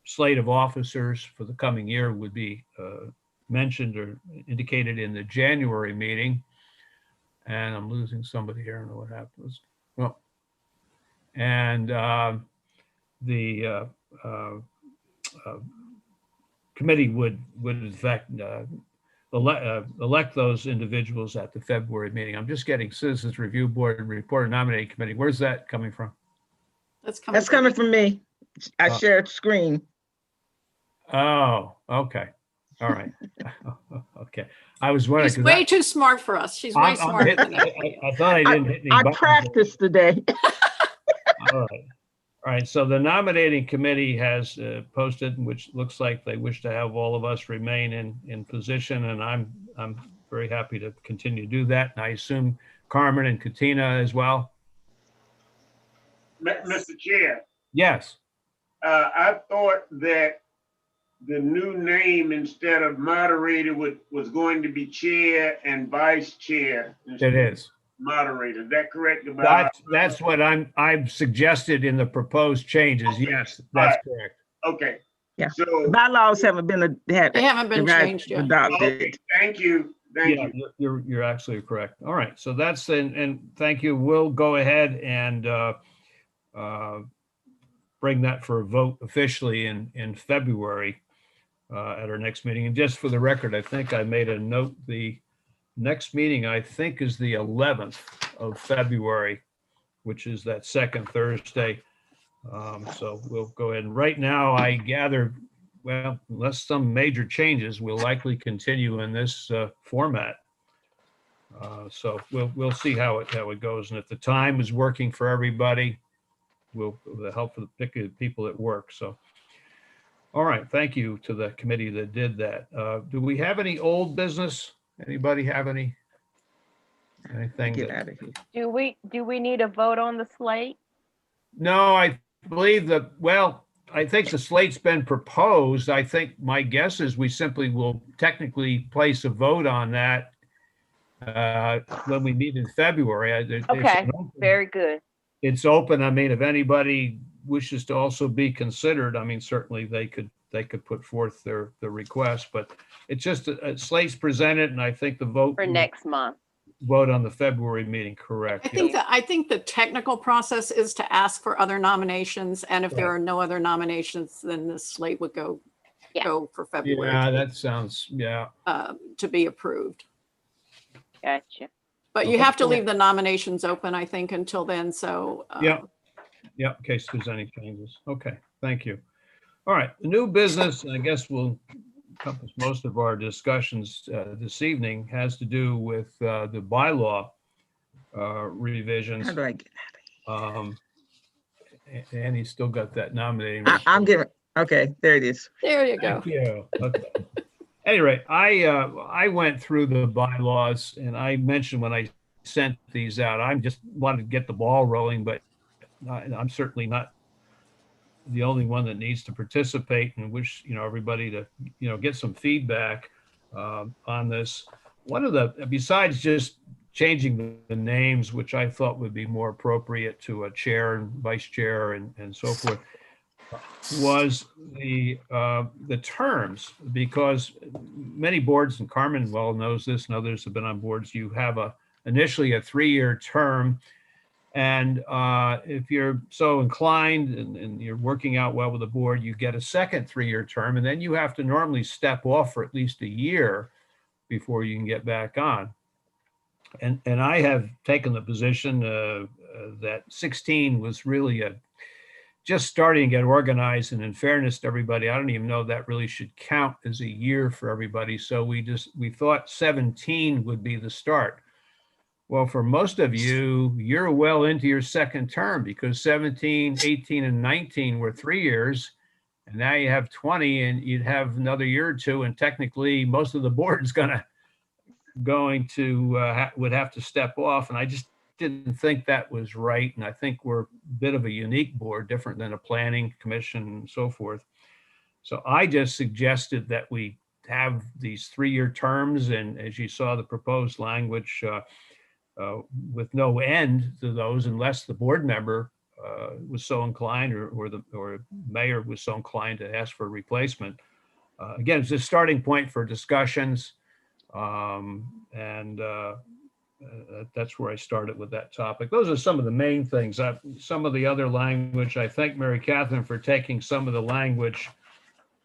slate of officers for the coming year would be mentioned or indicated in the January meeting. And I'm losing somebody here. I don't know what happened. Well, and the committee would in fact elect those individuals at the February meeting. I'm just getting Citizens Review Board report and Nominating Committee. Where's that coming from? That's coming from me. I shared screen. Oh, okay. All right. Okay. I was wondering. She's way too smart for us. She's way smarter than us. I thought I didn't hit any I buttons. practiced today. All right. All right. So the Nominating Committee has posted, which looks like they wish to have all of us remain in position, and I'm very happy to continue to do that. And I assume Carmen and Katina as well. Mr. Chair. Yes. I thought that the new name instead of moderator was going to be chair and vice chair. It is. Moderator. Is that correct? That's what I've suggested in the proposed changes. Okay. Yes, that's correct. Okay. Yeah. So the bylaws haven't been changed yet. Adopted. Okay. Thank you. Thank you. You're absolutely correct. All right. So that's and thank you. We'll go ahead and bring that for a vote officially in February at our next meeting. And just for the record, I think I made a note. The next meeting, I think, is the 11th of February, which is that second Thursday. So we'll go ahead. And right now, I gather, well, unless some major changes, we'll likely continue in this format. So we'll see how it goes. And if the time is working for everybody, with the help of the people at work. So, all right. Thank you to the committee that did that. Do we have any old business? Anybody have anything? Get out of here. Do we need a vote on the slate? No, I believe I think the slate's been proposed. I think my guess is we simply will technically place a vote on that when we meet in February. Okay, very good. It's open. I mean, if anybody wishes to also be considered, I mean, certainly they could put forth their request, but it's just a slate's presented, and I think the vote for next month. Vote on the February meeting, correct? I think the technical process is to ask for other nominations, and if there are no other nominations, then the slate would go for February. Yeah, that sounds to be approved. Gotcha. But you have to leave the nominations open, I think, until then. So yeah, in case there's any changes. Okay, thank you. All right, the new business, and I guess will encompass most of our discussions this evening, has to do with the bylaw revisions. How do I get out of here? Annie's still got that nominating. I'm giving. Okay, there it is. There you go. Thank you. Okay. Anyway, I went through the bylaws, and I mentioned when I sent these out, I just wanted to get the ball rolling, but I'm certainly not the only one that needs to participate, and wish everybody to get some feedback on this. One of the, besides just changing the names, which I thought would be more appropriate to a chair and vice chair and so forth, was the terms, because many boards, and Carmen well knows this, and others have been on boards, you have initially a 3-year term. And if you're so inclined and you're working out well with the board, you get a second 3-year term, and then you have to normally step off for at least a year before you can get back on. And I have taken the position that 16 was really just starting to get organized, and in fairness to everybody, I don't even know that really should count as a year for everybody. So we thought 17 would be the start. Well, for most of you, you're well into your second term, because 17, 18, and 19 were 3 years, and now you have 20, and you'd have another year or two, and technically most of the board is would have to step off, and I just didn't think that was right. And I think we're a bit of a unique board, different than a planning commission and so forth. So I just suggested that we have these 3-year terms, and as you saw, the proposed language with no end to those, unless the board member was so inclined, or the mayor was so inclined to ask for a replacement. Again, it's a starting point for discussions. And that's where I started with that topic. Those are some of the main things. Some of the other language, I thank Mary Catherine for taking some of the language,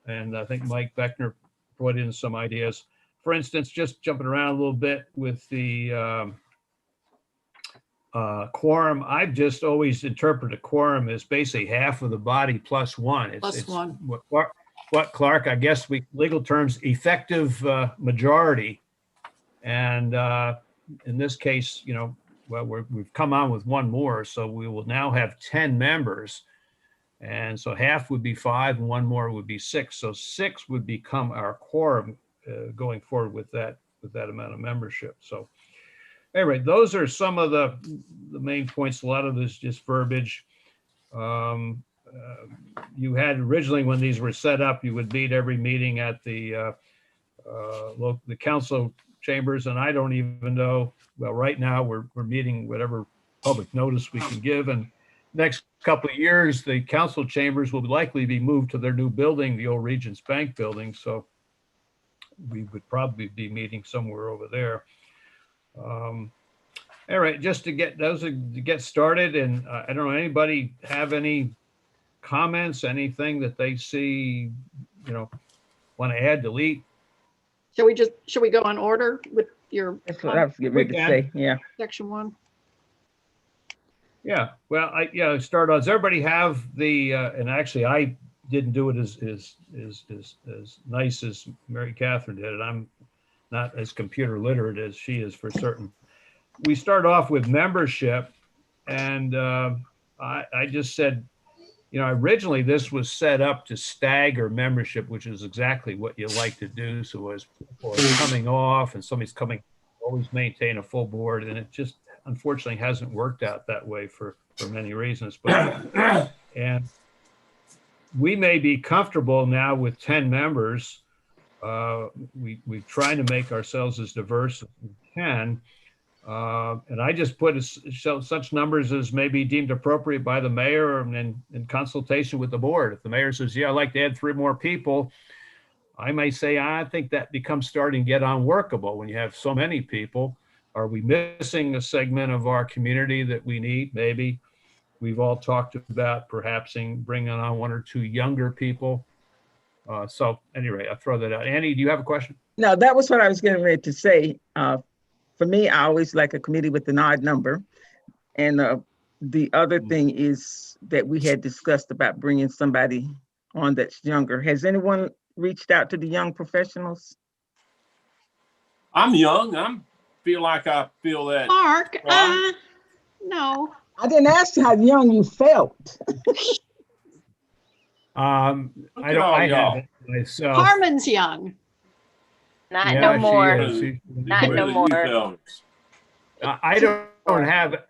and I think Mike Beckner brought in some ideas. For instance, just jumping around a little bit with the quorum, I've just always interpreted a quorum as basically half of the body plus one. Plus one. What Clark, I guess legal terms, effective majority. And in this case, well, we've come on with one more, so we will now have 10 members. And so half would be 5 and one more would be 6. So 6 would become our quorum going forward with that amount of membership. So anyway, those are some of the main points. A lot of this just verbiage. You had originally, when these were set up, you would meet every meeting at the council chambers, and I don't even know. Well, right now we're meeting whatever public notice we can give, and next couple of years the council chambers will likely be moved to their new building, the old Regents Bank building. So we would probably be meeting somewhere over there. All right, just to get started, and I don't know, anybody have any comments, anything that they see, want to add, delete? Should we go in order with your That's what I was getting ready to say. Yeah. section 1? Yeah, well, start on. Does everybody have the, and actually I didn't do it as nice as Mary Catherine did, and I'm not as computer literate as she is for certain. We start off with membership, and I just said, originally this was set up to stagger membership, which is exactly what you like to do. So as people are coming off and somebody's coming, always maintain a full board, and it just unfortunately hasn't worked out that way for many reasons. But and we may be comfortable now with 10 members. We're trying to make ourselves as diverse as we can. And I just put such numbers as may be deemed appropriate by the mayor and in consultation with the board. If the mayor says, yeah, I'd like to add 3 more people, I may say, I think that becomes starting to get unworkable when you have so many people. Are we missing a segment of our community that we need? Maybe. We've all talked about perhaps bringing on 1 or 2 younger people. So anyway, I throw that out. Annie, do you have a question? No, that was what I was getting ready to say. For me, I always like a committee with an odd number. And the other thing is that we had discussed about bringing somebody on that's younger. Has anyone reached out to the young professionals? I'm young. I feel that. Mark, no. I didn't ask you how young you felt. I haven't myself. Carmen's young. Not Yeah, no she more. is. Not no more. I don't have,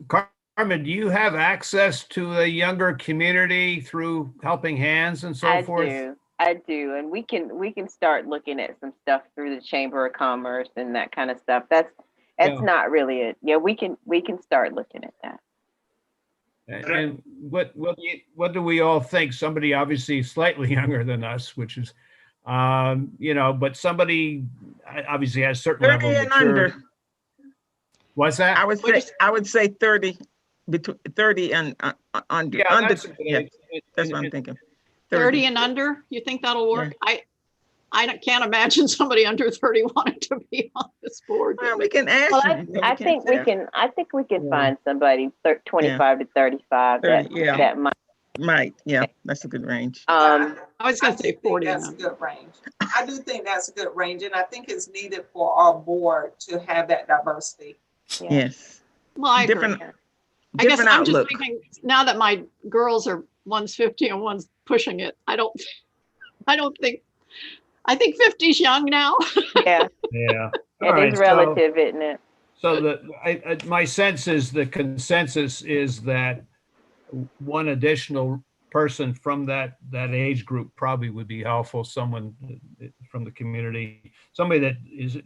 Carmen, do you have access to a younger community through Helping Hands and so forth? I do. And we can start looking at some stuff through the Chamber of Commerce and that kind of stuff. That's not really it. Yeah, we can start looking at that. And what do we all think? Somebody obviously slightly younger than us, which is, but somebody obviously has a certain 30 level of and maturity. under. What's that? I would say 30, between 30 and under. Yeah, under, that's what I'm thinking. 30 and under? You think that'll work? Yeah. I can't imagine somebody under 30 wanting to be on this board. Well, we can ask. Well, I think we can find somebody 25 to 35 that might. Yeah, that's a good range. I was going to say 40. That's a good range. I do think that's a good range, and I think it's needed for our board to have that diversity. Yeah. Yes. Well, I agree. I guess I'm just thinking now that my girls are, one's 50 and one's pushing it. I think 50's young now. Yeah. Yeah. It is relative, isn't it? So my sense is the consensus is that one additional person from that age group probably would be helpful, someone from the community. somebody that is,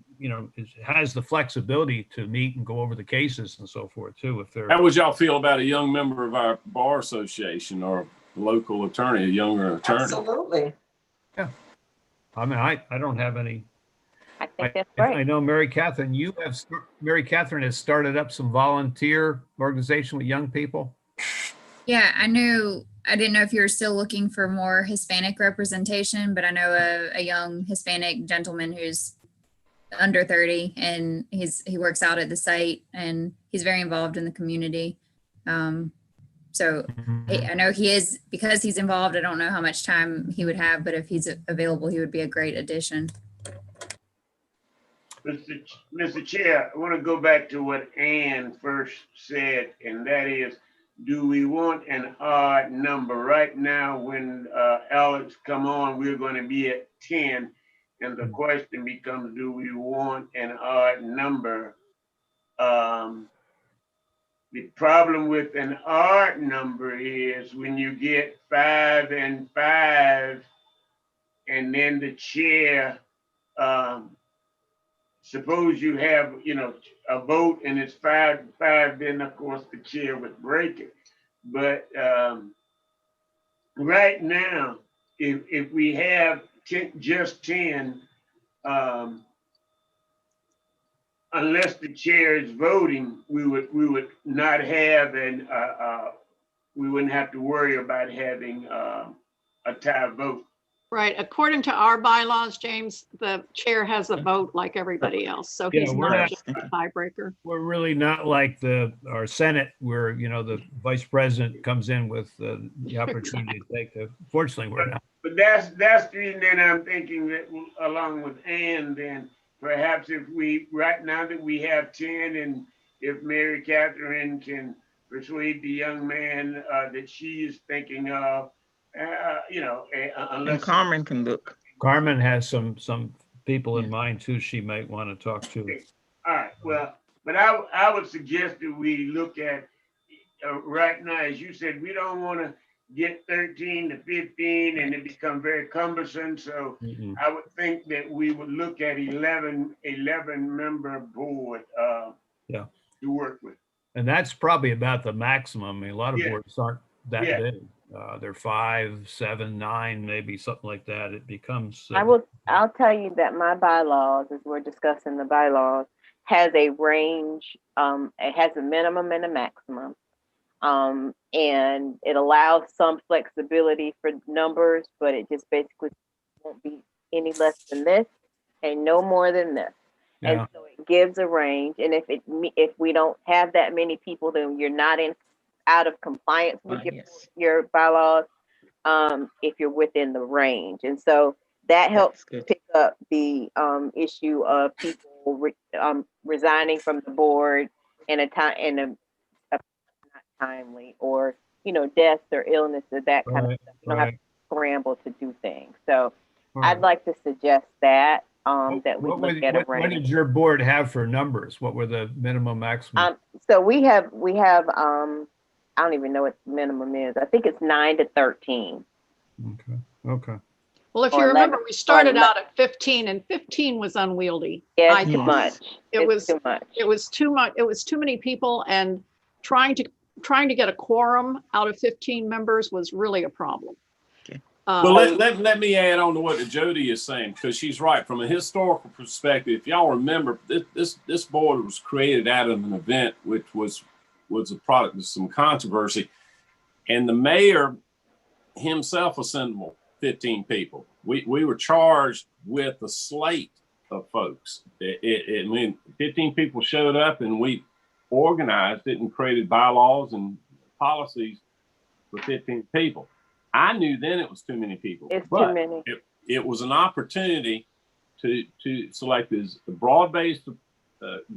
has the flexibility to meet and go over the cases and so forth too. If they're, How would y'all feel about a young member of our bar association or a local attorney, a younger attorney? Absolutely. I mean, I don't have any. I think that's right. I know Mary Catherine, Mary Catherine has started up some volunteer organization with young people. Yeah, I knew. I didn't know if you were still looking for more Hispanic representation, but I know a young Hispanic gentleman who's under 30, and he works out at the site, and he's very involved in the community. So I know he is, because he's involved. I don't know how much time he would have, but if he's available, he would be a great addition. Mr. Chair, I want to go back to what Ann first said, and that is, do we want an odd number? Right now, when Alex come on, we're going to be at 10. And the question becomes, do we want an odd number? The problem with an odd number is when you get 5 and 5, and then the chair, suppose you have, a vote and it's 5, then of course the chair would break it. But right now, if we have just 10, unless the chair is voting, we would not have we wouldn't have to worry about having a tie vote. Right. According to our bylaws, James, the chair has a vote like everybody else. So Yeah, he's we're not not- just a tiebreaker. We're really not like our Senate where, the vice president comes in with the opportunity to take fortunately, we're not. But that's the reason that I'm thinking that along with Ann, then perhaps if right now that we have 10, and if Mary Catherine can persuade the young man that she is thinking of, And unless Carmen can look. Carmen has some people in mind too she might want to talk to. All right, well, but I would suggest that we look at right now, as you said, we don't want to get 13 to 15 and it become very cumbersome. So I would think that we would look at 11 member board to work with. And that's probably about the maximum. I mean, a lot of Yeah. boards aren't that Yeah. big. They're 5, 7, 9, maybe something like that. It becomes. I'll tell you that my bylaws, as we're discussing the bylaws, has a range. It has a minimum and a maximum. And it allows some flexibility for numbers, but it just basically won't be any less than this and no more than this. Yeah. And so it gives a range. And if we don't have that many people, then you're not out of compliance with your bylaws. If you're within the range, and so that helps pick up the issue of people resigning from the board in a time not timely, or deaths or illnesses, that kind of stuff. You don't have to scramble to do things. So I'd like to suggest that that we look at a range. What did your board have for numbers? What were the minimum, maximum? So we have I don't even know what the minimum is. I think it's 9 to 13. Okay. Well, if you remember, we started out at 15, and 15 was unwieldy. Yeah, too much. It was too much. It was too much. It was too many people, and trying to get a quorum out of 15 members was really a problem. Okay. Well, let me add on to what Jody is saying, because she's right. From a historical perspective, if y'all remember, this board was created out of an event which was a product of some controversy, and the mayor himself assembled 15 people. We were charged with a slate of folks. I mean, 15 people showed up, and we organized it and created bylaws and policies for 15 people. I knew then it was too many people. It's too many. It was an opportunity to select as a broad-based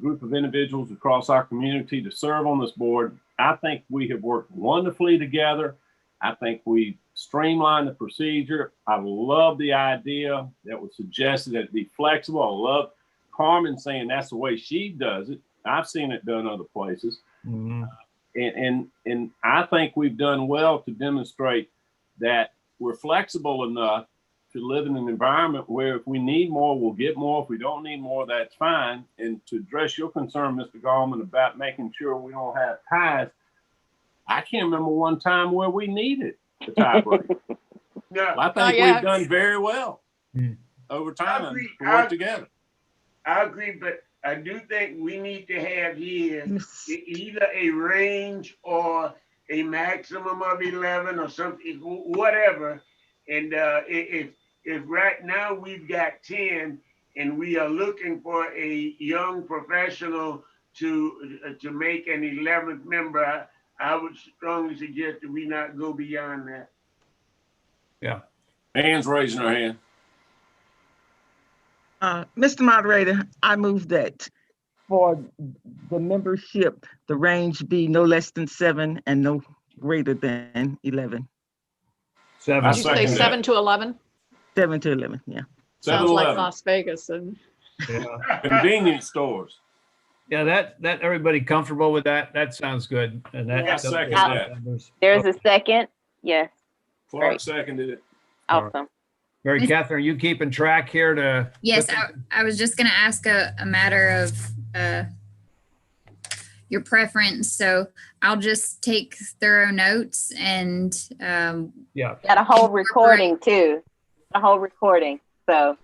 group of individuals across our community to serve on this board. I think we have worked wonderfully together. I think we streamlined the procedure. I love the idea that was suggested that it be flexible. I love Carmen saying that's the way she does it. I've seen it done other places. And I think we've done well to demonstrate that we're flexible enough to live in an environment where if we need more, we'll get more. If we don't need more, that's fine. And to address your concern, Mr. Gallman, about making sure we don't have ties, I can't remember one time where we needed the tie break. No, I think yeah. we've done very well over time to work together. I agree, but I do think we need to have here either a range or a maximum of 11 or something, whatever. And if right now we've got 10 and we are looking for a young professional to make an 11th member, I would strongly suggest that we not go beyond that. Yeah. Anne's raising her hand. Mr. Moderator, I move that for the membership, the range be no less than 7 and no greater than 11. 7. Did you say 7 to 11? 7 to 11, yeah. Sounds like 7-Eleven. Las Vegas. And Yeah. Convenience stores. Yeah, that everybody comfortable with that? That sounds good. And that Yeah. Second that. There's a second. Yes. Clark Great. seconded it. Awesome. Mary Catherine, you keeping track here to? Yes, I was just going to ask a matter of your preference. So I'll just take thorough notes and Yeah. Got a whole recording too. A whole recording. So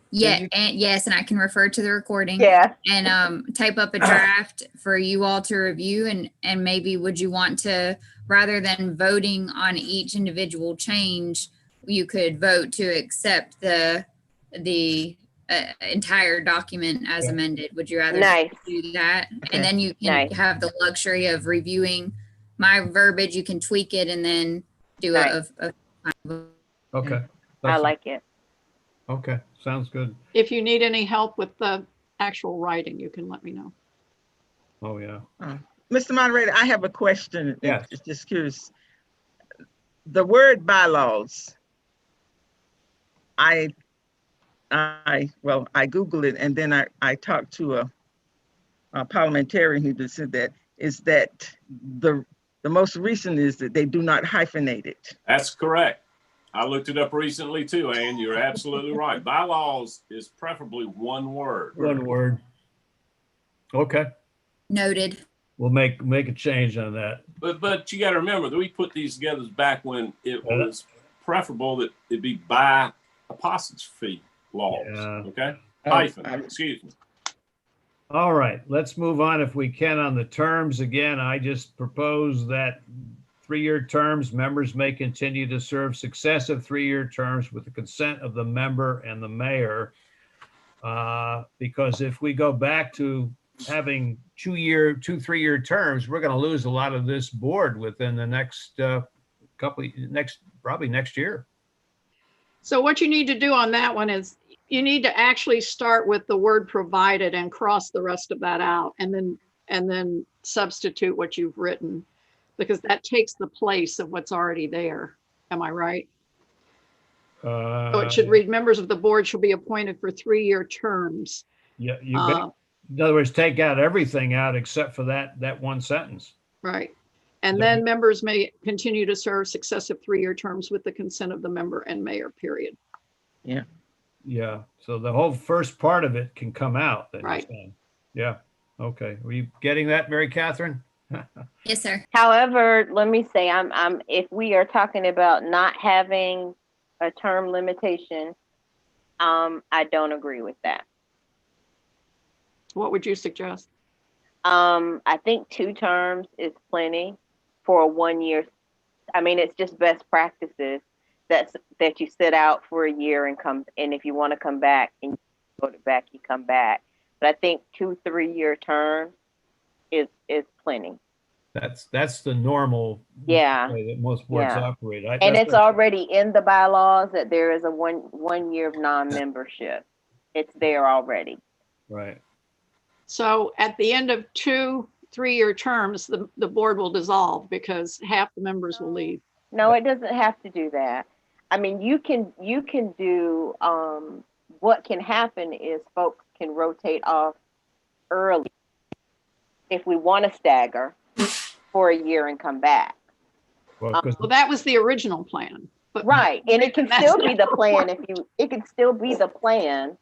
yeah, and yes, and I can refer to the recording. yeah. And type up a draft for you all to review, and maybe would you want to, rather than voting on each individual change, you could vote to accept the entire document as amended. Would you rather Nice. do that? Okay. And then you can Nice. have the luxury of reviewing my verbiage. You can tweak it and then do Nice. a Okay. I like it. Okay, sounds good. if you need any help with the actual writing, you can let me know. Oh, yeah. Mr. Moderator, I have a question. Yes. It's just curious. The word bylaws, I Googled it and then I talked to a parliamentarian who just said that the most recent is that they do not hyphenate it. That's correct. I looked it up recently too, Ann. You're absolutely right. Bylaws is preferably one word. One word. Okay, noted. we'll make a change on that. But you got to remember that we put these together back when it was preferable that it be by apostrophe laws. Yeah. Okay. Hyphen. Excuse me. All right, let's move on if we can on the terms. Again, I just propose that 3-year terms, members may continue to serve successive 3-year terms with the consent of the member and the mayor. Because if we go back to having 3-year terms, we're going to lose a lot of this board within the next probably next year. So what you need to do on that one is you need to actually start with the word provided and cross the rest of that out and then substitute what you've written, because that takes the place of what's already there. Am I right? So it should read, members of the board shall be appointed for 3-year terms. Yeah, you got, in other words, take out everything out except for that one sentence. Right. And Yeah. then members may continue to serve successive 3-year terms with the consent of the member and mayor, period. Yeah, so the whole first part of it can come out. Then you're Right. saying. Yeah, okay. Were you getting that, Mary Catherine? Yes, sir. However, let me say, if we are talking about not having a term limitation, I don't agree with that. What would you suggest? I think 2 terms is plenty for a 1 year. I mean, it's just best practices that you sit out for a year and if you want to come back and you vote back, you come back. But I think 2 3-year terms is plenty. That's the normal Yeah. way that most boards Yeah. operate. And it's already in the bylaws that there is a one year of non-membership. It's there already. right. So at the end of 2 3-year terms, the board will dissolve because half the members will leave. No, it doesn't have to do that. I mean, you can do, what can happen is folks can rotate off early if we want to stagger for a year and come back. Well, 'cause Well, that was the original plan. But Right, and it can that's still not be the the plan point. it can still be the plan.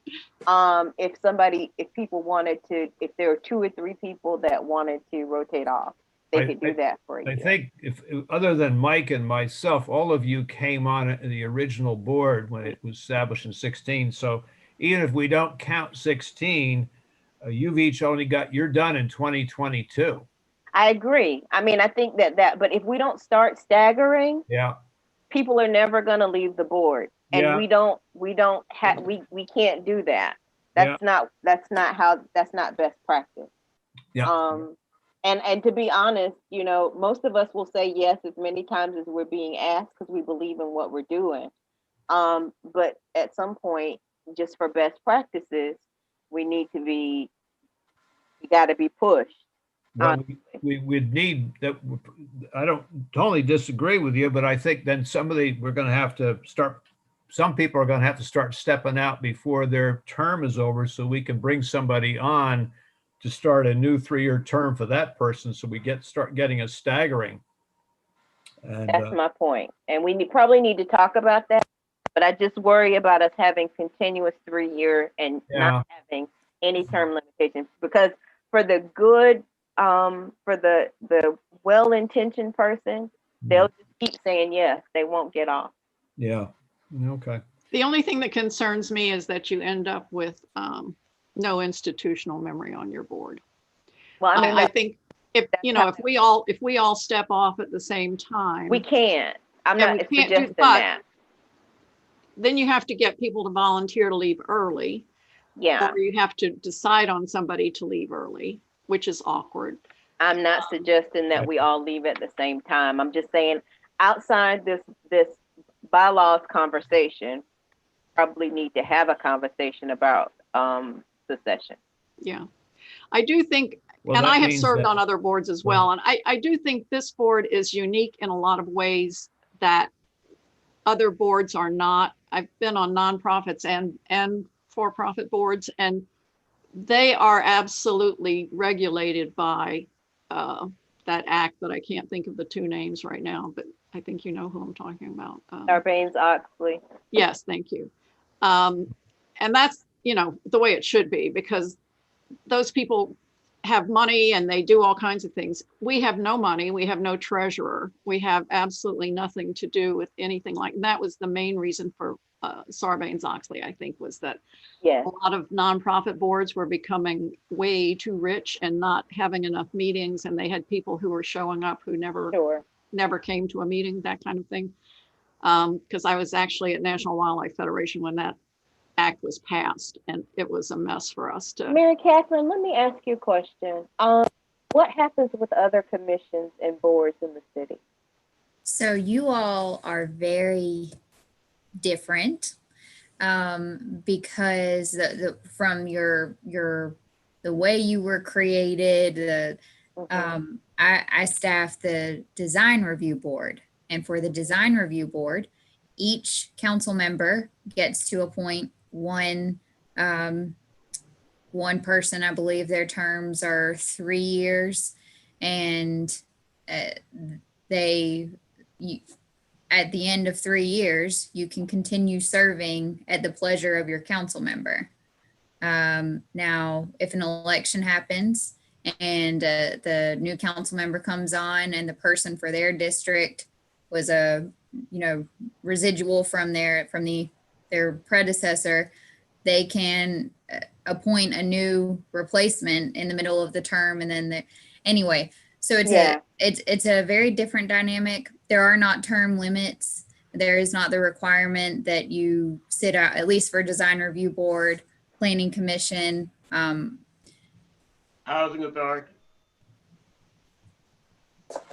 If people wanted to, if there are 2 or 3 people that wanted to rotate off, they could do that for a I year. think if, other than Mike and myself, all of you came on the original board when it was established in 16. So even if we don't count 16, you've each only you're done in 2022. I agree. I mean, I think but if we don't start staggering, Yeah. people are never going to leave the board, and Yeah. we can't do that. Yeah. That's not best practice. Yeah. And to be honest, most of us will say yes as many times as we're being asked because we believe in what we're doing. But at some point, just for best practices, we got to be pushed. Well, we would need that. I don't totally disagree with you, but I think then some people are going to have to start stepping out before their term is over so we can bring somebody on to start a new 3-year term for that person. So we start getting a staggering. And that's my point. And we probably need to talk about that, but I just worry about us having continuous 3-year and not having any term limitations, because for the good, for the well-intentioned person, they'll just keep saying yes. They won't get off. Yeah. Okay. The only thing that concerns me is that you end up with no institutional memory on your board. Well, I mean, I think if we all step off at the same time, we can't. I'm and not we can't suggesting but that. Then you have to get people to volunteer to leave early. Yeah. Or you have to decide on somebody to leave early, which is awkward. I'm not suggesting that we all leave at the same time. I'm just saying outside this bylaws conversation, probably need to have a conversation about succession. Yeah, I do think, Well, and that I have means served that- on other boards as well, and I do think this board is unique in a lot of ways that other boards are not. I've been on nonprofits and for-profit boards, and they are absolutely regulated by that act that I can't think of the 2 names right now, but I think you know who I'm talking about. Sarbanes-Oxley. Yes, thank you. And that's, the way it should be, because those people have money and they do all kinds of things. We have no money. We have no treasurer. We have absolutely nothing to do with anything like that. Was the main reason for Sarbanes-Oxley, I think, was that Yes. a lot of nonprofit boards were becoming way too rich and not having enough meetings. And they had people who were showing up who never came to a meeting, that kind of thing. Because I was actually at National Wildlife Federation when that act was passed, and it was a mess for us to. Mary Catherine, let me ask you a question. What happens with other commissions and boards in the city? So you all are very different because from the way you were created, I staff the design review board, and for the design review board, each council member gets to appoint one person. I believe their terms are 3 years, and at the end of 3 years, you can continue serving at the pleasure of your council member. Now, if an election happens and the new council member comes on and the person for their district was a residual from their predecessor, they can appoint a new replacement in the middle of the term, and then anyway. So it's a very different dynamic. There are not term limits. There is not the requirement that you sit out, at least for design review board, planning commission, Housing authority.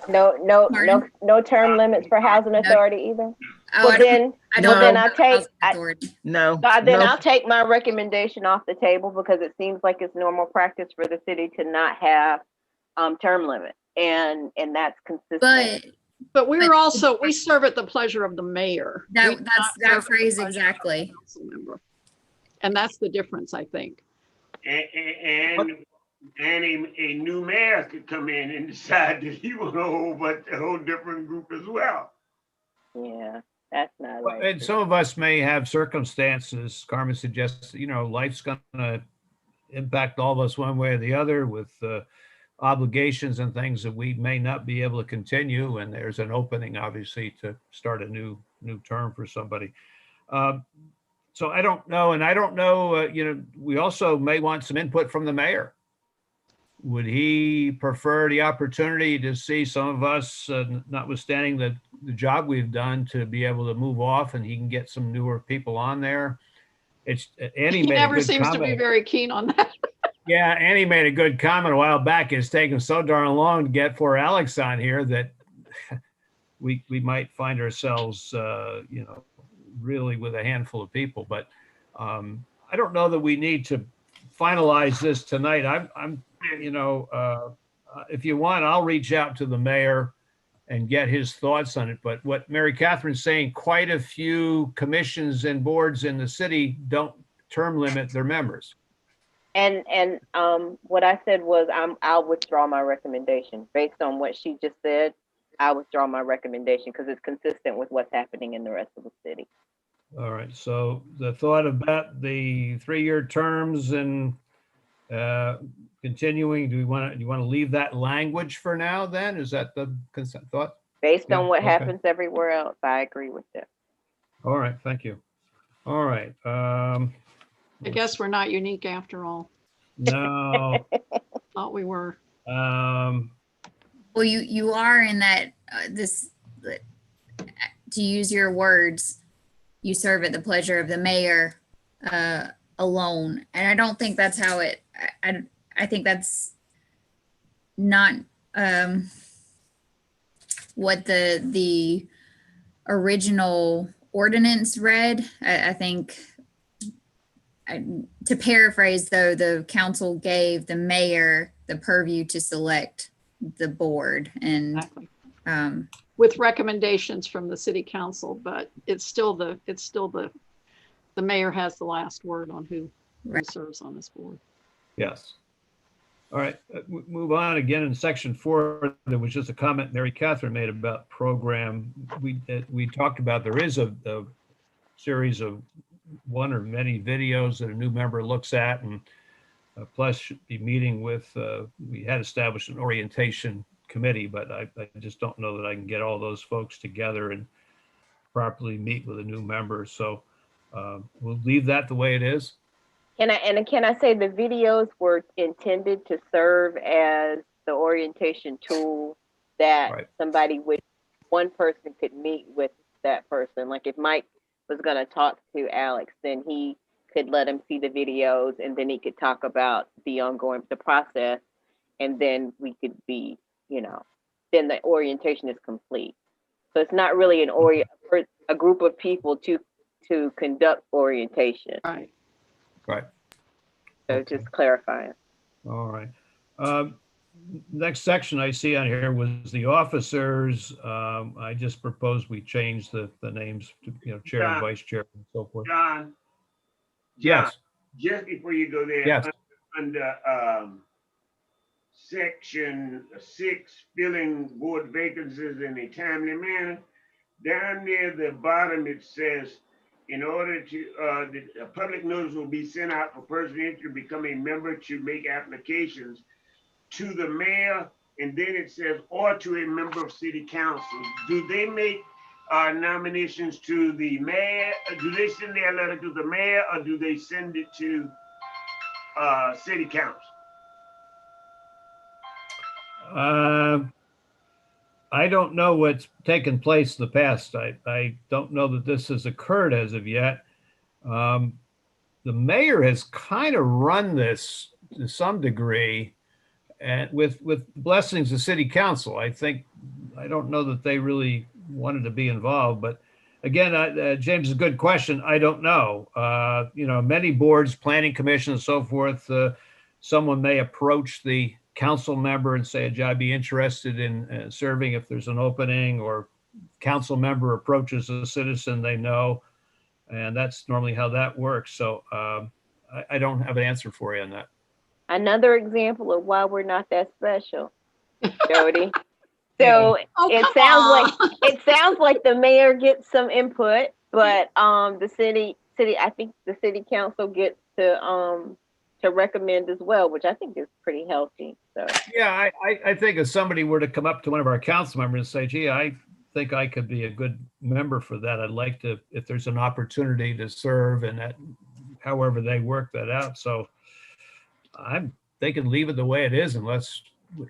No term limits for housing authority either. Oh, Then I'll take my recommendation off the table, because it seems like it's normal practice for the city to not have term limit, and that's consistent. But we serve at the pleasure of the mayor. That's that phrase exactly. And that's the difference, I think. And a new mayor could come in and decide that he will hold, but a whole different group as well. Yeah. That's not Well, right. and some of us may have circumstances, Carmen suggests, life's going to impact all of us one way or the other with obligations and things that we may not be able to continue. And there's an opening, obviously, to start a new term for somebody. So I don't know. And I don't know, we also may want some input from the mayor. Would he prefer the opportunity to see some of us, notwithstanding the job we've done, to be able to move off and he can get some newer people on there? Annie He made a never good seems to be comment. very keen on that. Yeah, Annie made a good comment a while back. It's taken so darn long to get poor Alex on here that we might find ourselves, really with a handful of people. But I don't know that we need to finalize this tonight. If you want, I'll reach out to the mayor and get his thoughts on it. But what Mary Catherine's saying, quite a few commissions and boards in the city don't term limit their members. And what I said was I'll withdraw my recommendation based on what she just said. I withdraw my recommendation because it's consistent with what's happening in the rest of the city. All right. So the thought about the 3-year terms and continuing, do you want to leave that language for now then? Is that the consent thought? Based on what okay. happens everywhere else, I agree with that. All right. Thank you. All right. I guess we're not unique after all. No. Thought we were. Well, you are in that to use your words, you serve at the pleasure of the mayor alone, and I don't think that's how it. I think that's not what the original ordinance read. I think. To paraphrase, though, the council gave the mayor the purview to select the board, and Exactly. With recommendations from the city council, but it's still the mayor has the last word on who serves on this board. Yes. All right. Move on again in section 4. There was just a comment Mary Catherine made about program. We talked about there is a series of one or many videos that a new member looks at, and plus should be meeting with, we had established an orientation committee, but I just don't know that I can get all those folks together and properly meet with a new member. So we'll leave that the way it is. Can I say the videos were intended to serve as the orientation tool that one person could meet with that person. Like if Mike was going to talk to Alex, then he could let him see the videos, and then he could talk about the process, and then we could be, then the orientation is complete. So it's not really a group of people to conduct orientation. Right. Right. So Okay. just clarifying. All right. Next section I see on here was the officers. I just propose we change the names to chair and vice chair and so forth. John, Yes. just before you go there, Yes. under section 6, filling board vacancies in a timely manner, down near the bottom it says, in order to, the public notice will be sent out for person interested to become a member to make applications to the mayor, and then it says, or to a member of city council. Do they make nominations to the mayor? Do they send their letter to the mayor, or do they send it to city council? I don't know what's taken place in the past. I don't know that this has occurred as of yet. The mayor has kind of run this to some degree, and with blessings of city council. I don't know that they really wanted to be involved, but again, James, is a good question. I don't know. Many boards, planning commission and so forth, someone may approach the council member and say, I'd be interested in serving if there's an opening, or council member approaches a citizen they know. And that's normally how that works. So I don't have an answer for you on that. Another example of why we're not that special, Jody. So Oh, it come sounds on. like it sounds like the mayor gets some input, but the city I think the city council gets to recommend as well, which I think is pretty healthy. So Yeah, I think if somebody were to come up to one of our council members and say, gee, I think I could be a good member for that. I'd like to, if there's an opportunity to serve and that, however they work that out. So I'm thinking leave it the way it is unless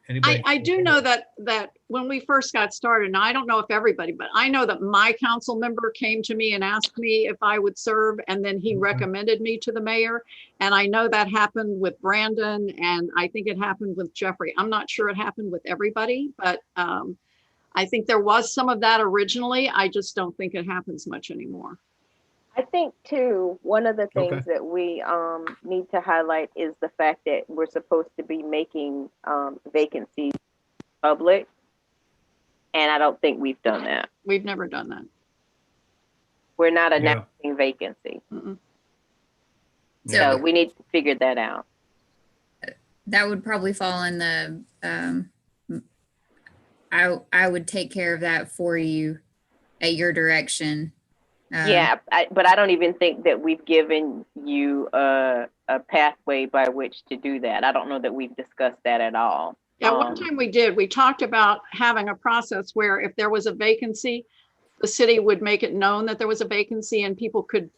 anybody. I do know that when we first got started, and I don't know if everybody, but I know that my council member came to me and asked me if I would serve, and then he recommended me to the mayor. And I know that happened with Brandon, and I think it happened with Jeffrey. I'm not sure it happened with everybody, but I think there was some of that originally. I just don't think it happens much anymore. I think too, one of the things that we need to highlight is the fact that we're supposed to be making vacancies public, and I don't think we've done that. We've never done that. We're not announcing vacancy. So we need to figure that out. That would probably fall in the, I would take care of that for you at your direction. Yeah, but I don't even think that we've given you a pathway by which to do that. I don't know that we've discussed that at all. Yeah, one time we did. We talked about having a process where if there was a vacancy, the city would make it known that there was a vacancy and people could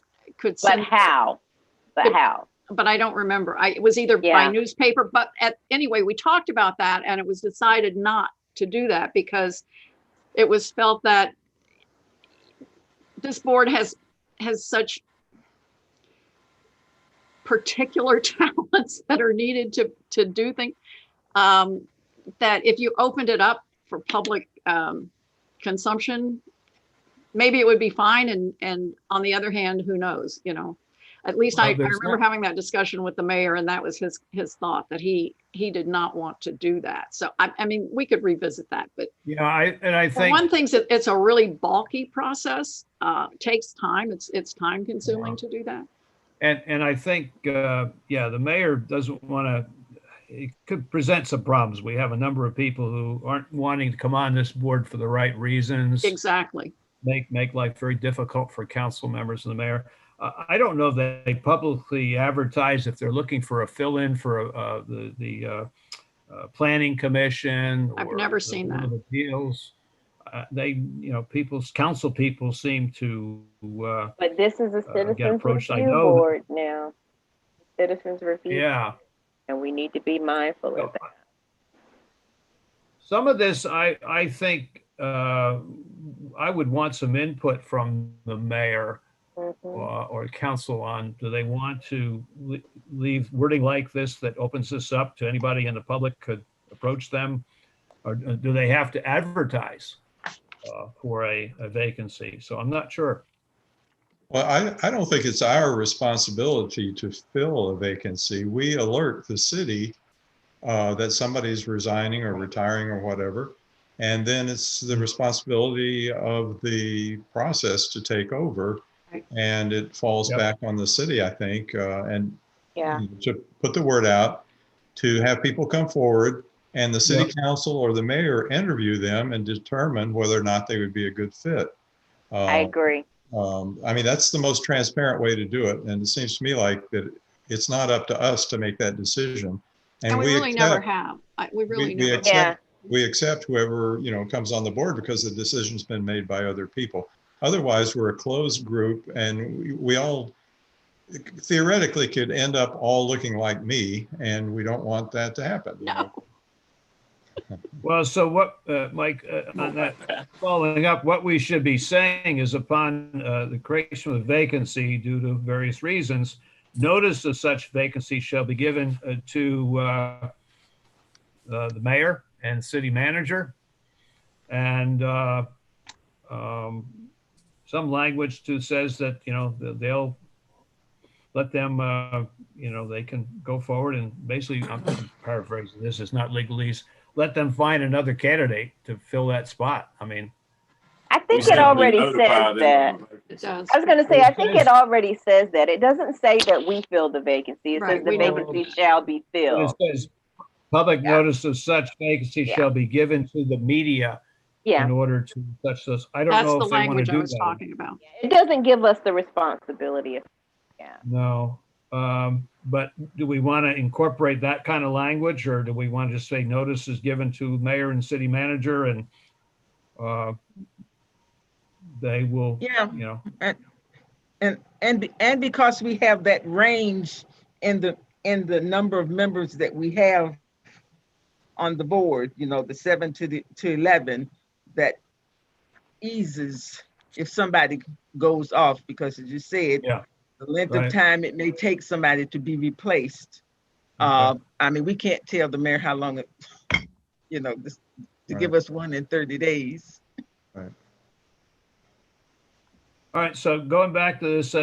send. But how? But I don't remember. It was either by newspaper, but anyway, we talked about that and it was decided not to do that because it was felt that this board has such particular talents that are needed to do things that if you opened it up for public consumption, maybe it would be fine. And on the other hand, who knows, at least I remember having that discussion with the mayor, and that was his thought that he did not want to do that. So I mean, we could revisit that, but I think one thing's that it's a really bulky process. It takes time. It's time consuming to do that. And I think the mayor doesn't want to. It could present some problems. We have a number of people who aren't wanting to come on this board for the right reasons. Exactly. Make life very difficult for council members and the mayor. I don't know that they publicly advertise if they're looking for a fill-in for the planning commission. I've never seen that. Appeals. Council people seem to. But this is a citizens review board now. Citizens review. Yeah. And we need to be mindful of that. Some of this, I think, I would want some input from the mayor. Or council on, do they want to leave wording like this that opens this up to anybody in the public could approach them? Or do they have to advertise for a vacancy? So I'm not sure. Well, I don't think it's our responsibility to fill a vacancy. We alert the city that somebody's resigning or retiring or whatever. And then it's the responsibility of the process to take over. And it falls back on the city, I think, and to put the word out, to have people come forward and the city council or the mayor interview them and determine whether or not they would be a good fit. I agree. I mean, that's the most transparent way to do it. And it seems to me like that it's not up to us to make that decision. And we really never have. We really never have. We accept whoever, comes on the board because the decision's been made by other people. Otherwise, we're a closed group and we all theoretically could end up all looking like me, and we don't want that to happen. No. Well, so what, Mike, on that, following up, what we should be saying is upon the creation of a vacancy due to various reasons, notice of such vacancy shall be given to the mayor and city manager, and some language says that, they'll let them, they can go forward and basically, I'm paraphrasing, this is not legalese, let them find another candidate to fill that spot. I mean, I think it already says that. It does. I was going to say, I think it already says that. It doesn't say that we fill the vacancy. It says the vacancy shall be filled. Public Yeah. notice of such vacancy Yeah. shall be given to the media Yeah, in order to such this. I don't That's know the if they want to language I do was that. talking about. it doesn't give us the responsibility of, yeah. No. But do we want to incorporate that kind of language, or do we want to just say notice is given to mayor and city manager, and they will, Yeah. you know, And because we have that range in the number of members that we have on the board, you know, the 7 to 11, that eases if somebody goes off, because as you said, Yeah. the length Right. of time it may take somebody to be replaced. Okay. I mean, we can't tell the mayor how long it, you know, this, to give us one in 30 days. Right. All right, so going back to this,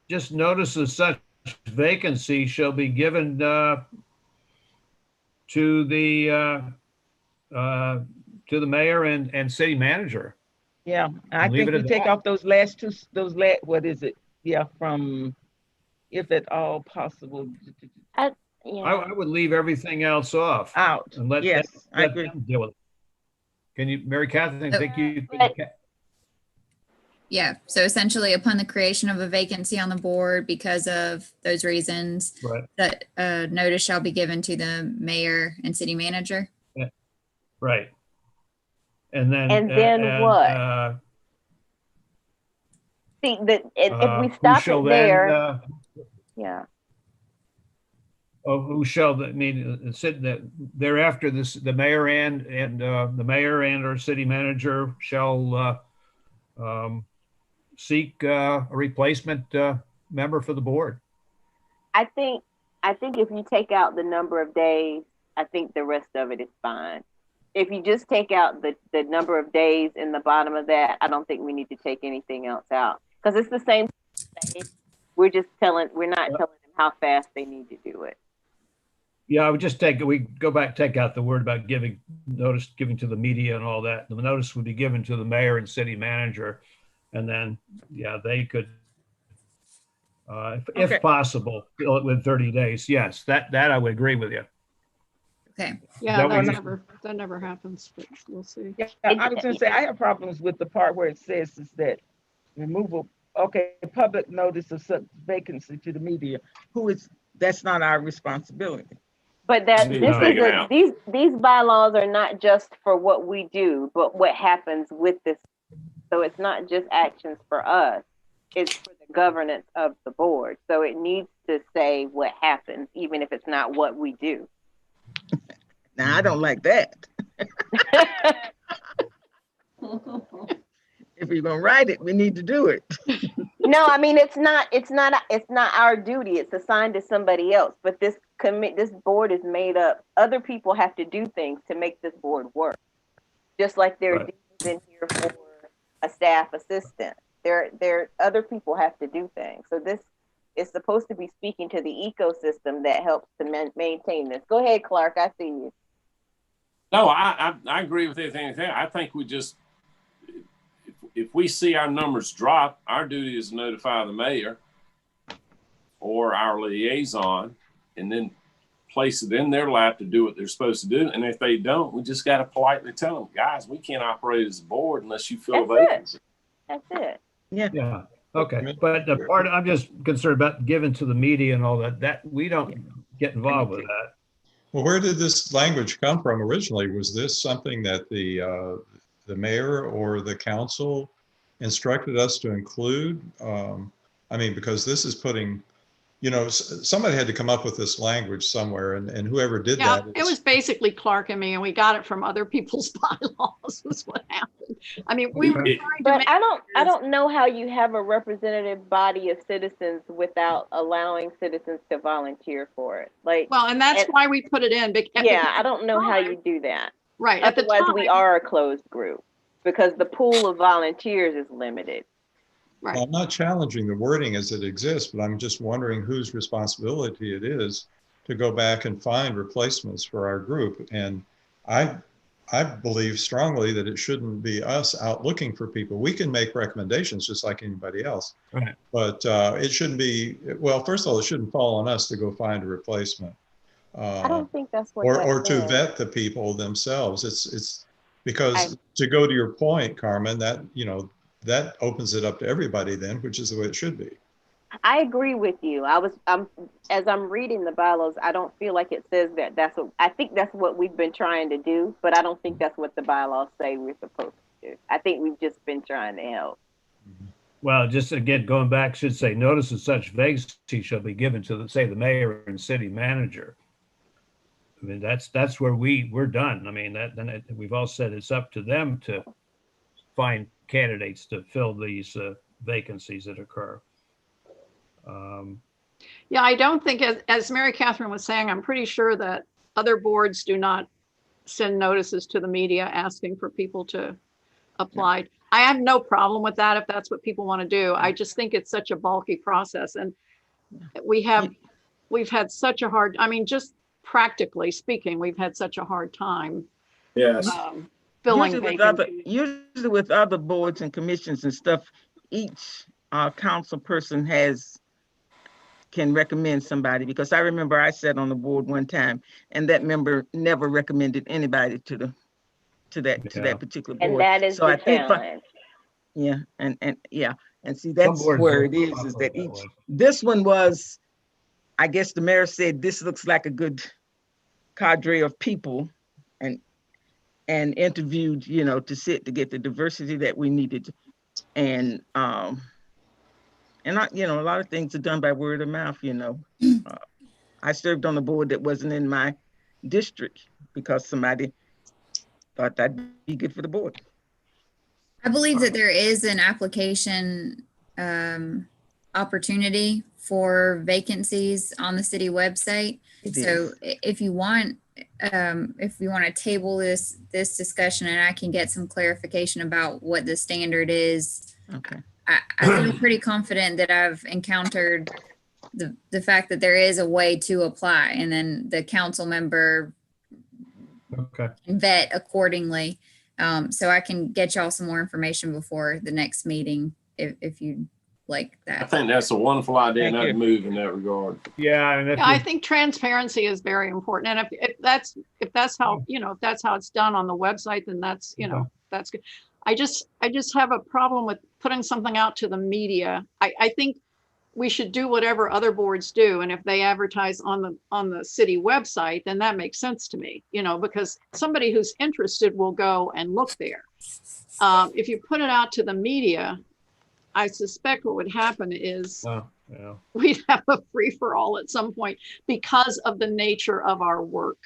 just notice of such vacancy shall be given to the mayor and city manager. Yeah, I Leave think it we at take that. off those last two, what is it? Yeah, from if at all possible, Yeah. I would leave everything else off out. and let Yes, I let agree. them deal with it. Can you, Mary Catherine, think you? But- Yeah, so essentially upon the creation of a vacancy on the board because of those reasons, Right, that notice shall be given to the mayor and city manager. right. And then. what? See, if we who stop shall it then, there, yeah. Oh, who shall, I mean, it said that thereafter, the mayor and the mayor and or city manager shall seek a replacement member for the board. I think if you take out the number of days, I think the rest of it is fine. If you just take out the number of days in the bottom of that, I don't think we need to take anything else out, because it's the same thing. We're not telling them how fast they need to do it. Yeah, I would just go back, take out the word about giving to the media and all that. The notice would be given to the mayor and city manager. And then, yeah, they could, if possible, fill it with 30 days. Yes, that I would agree with you. Okay. Yeah, That that never happens, but we'll see. Yeah, I was gonna say, I have problems with the part where it says is that removal, okay, public notice of such vacancy to the media, that's not our responsibility. But these bylaws are not just for what we do, but what happens with this. So it's not just actions for us, it's for the governance of the board. So it needs to say what happens, even if it's not what we do. Now, I don't like that. If we're gonna write it, we need to do it. No, I mean, it's not our duty. It's assigned to somebody else. But this board is made up. Other people have to do things to make this board work. Just like there are duties in here for a staff assistant. There other people have to do things. So this is supposed to be speaking to the ecosystem that helps to maintain this. Go ahead, Clark. I see you. No, I agree with everything. I think we just, if we see our numbers drop, our duty is to notify the mayor or our liaison, and then place it in their lap to do what they're supposed to do. And if they don't, we just got to politely tell them, guys, we can't operate as a board unless you fill a vacancy. That's it. Yeah. Okay. But the part I'm just concerned about giving to the media and all that we don't get involved with that. Well, where did this language come from originally? Was this something that the mayor or the council instructed us to include? I mean, because this is putting, somebody had to come up with this language somewhere, and whoever did Yeah, that. it was basically Clark and me, and we got it from other people's bylaws was what happened. I mean, we were trying to But make I don't know how you have a representative body of citizens without allowing citizens to volunteer for it. and that's why we put it in. Yeah, I don't know how you do that. Right. At the Otherwise, time, we are a closed group because the pool of volunteers is limited. right. Well, I'm not challenging the wording as it exists, but I'm just wondering whose responsibility it is to go back and find replacements for our group. And I believe strongly that it shouldn't be us out looking for people. We can make recommendations just like anybody else. Right. But it shouldn't be, well, first of all, it shouldn't fall on us to go find a replacement. I don't think that's what that or to says. vet the people themselves. It's because I- to go to your point, Carmen, that, you know, that opens it up to everybody then, which is the way it should be. I agree with you. As I'm reading the bylaws, I don't feel like it says that. I think that's what we've been trying to do, but I don't think that's what the bylaws say we're supposed to do. I think we've just been trying to help. Well, just again, going back, should say notice of such vacancy shall be given to the, say, the mayor and city manager. I mean, that's where we're done. I mean, we've all said it's up to them to find candidates to fill these vacancies that occur. Yeah, I don't think, as Mary Catherine was saying, I'm pretty sure that other boards do not send notices to the media asking for people to apply. I have no problem with that if that's what people want to do. I just think it's such a bulky process, and we've had such a hard, I mean, just practically speaking, we've had such a hard time Yes. filling Usually with other boards and commissions and stuff, each council person can recommend somebody, because I remember I sat on the board one time and that member never recommended anybody to that particular board. And that is So the I think, challenge. yeah, and see, that's boards where don't it is that operate that way. this one was, I guess the mayor said, this looks like a good cadre of people, and interviewed, you know, to get the diversity that we needed. And you know, a lot of things are done by word of mouth, you know. I served on a board that wasn't in my district because somebody thought that'd be good for the board. I believe that there is an application opportunity for vacancies on the city website. So if you want to table this discussion, and I can get some clarification about what the standard is. Okay. I feel pretty confident that I've encountered the fact that there is a way to apply, and then the council member Okay. can vet accordingly. So I can get y'all some more information before the next meeting if you like that. I think that's a wonderful idea, and Thank I'd you. move in that regard. Yeah, and I think transparency is very important. And if that's how, you know, if that's how it's done on the website, then that's, you know, that's good. I just have a problem with putting something out to the media. I think we should do whatever other boards do. And if they advertise on the city website, then that makes sense to me, you know, because somebody who's interested will go and look there. If you put it out to the media, I suspect what would happen is we'd have a free-for-all at some point because of the nature of our work.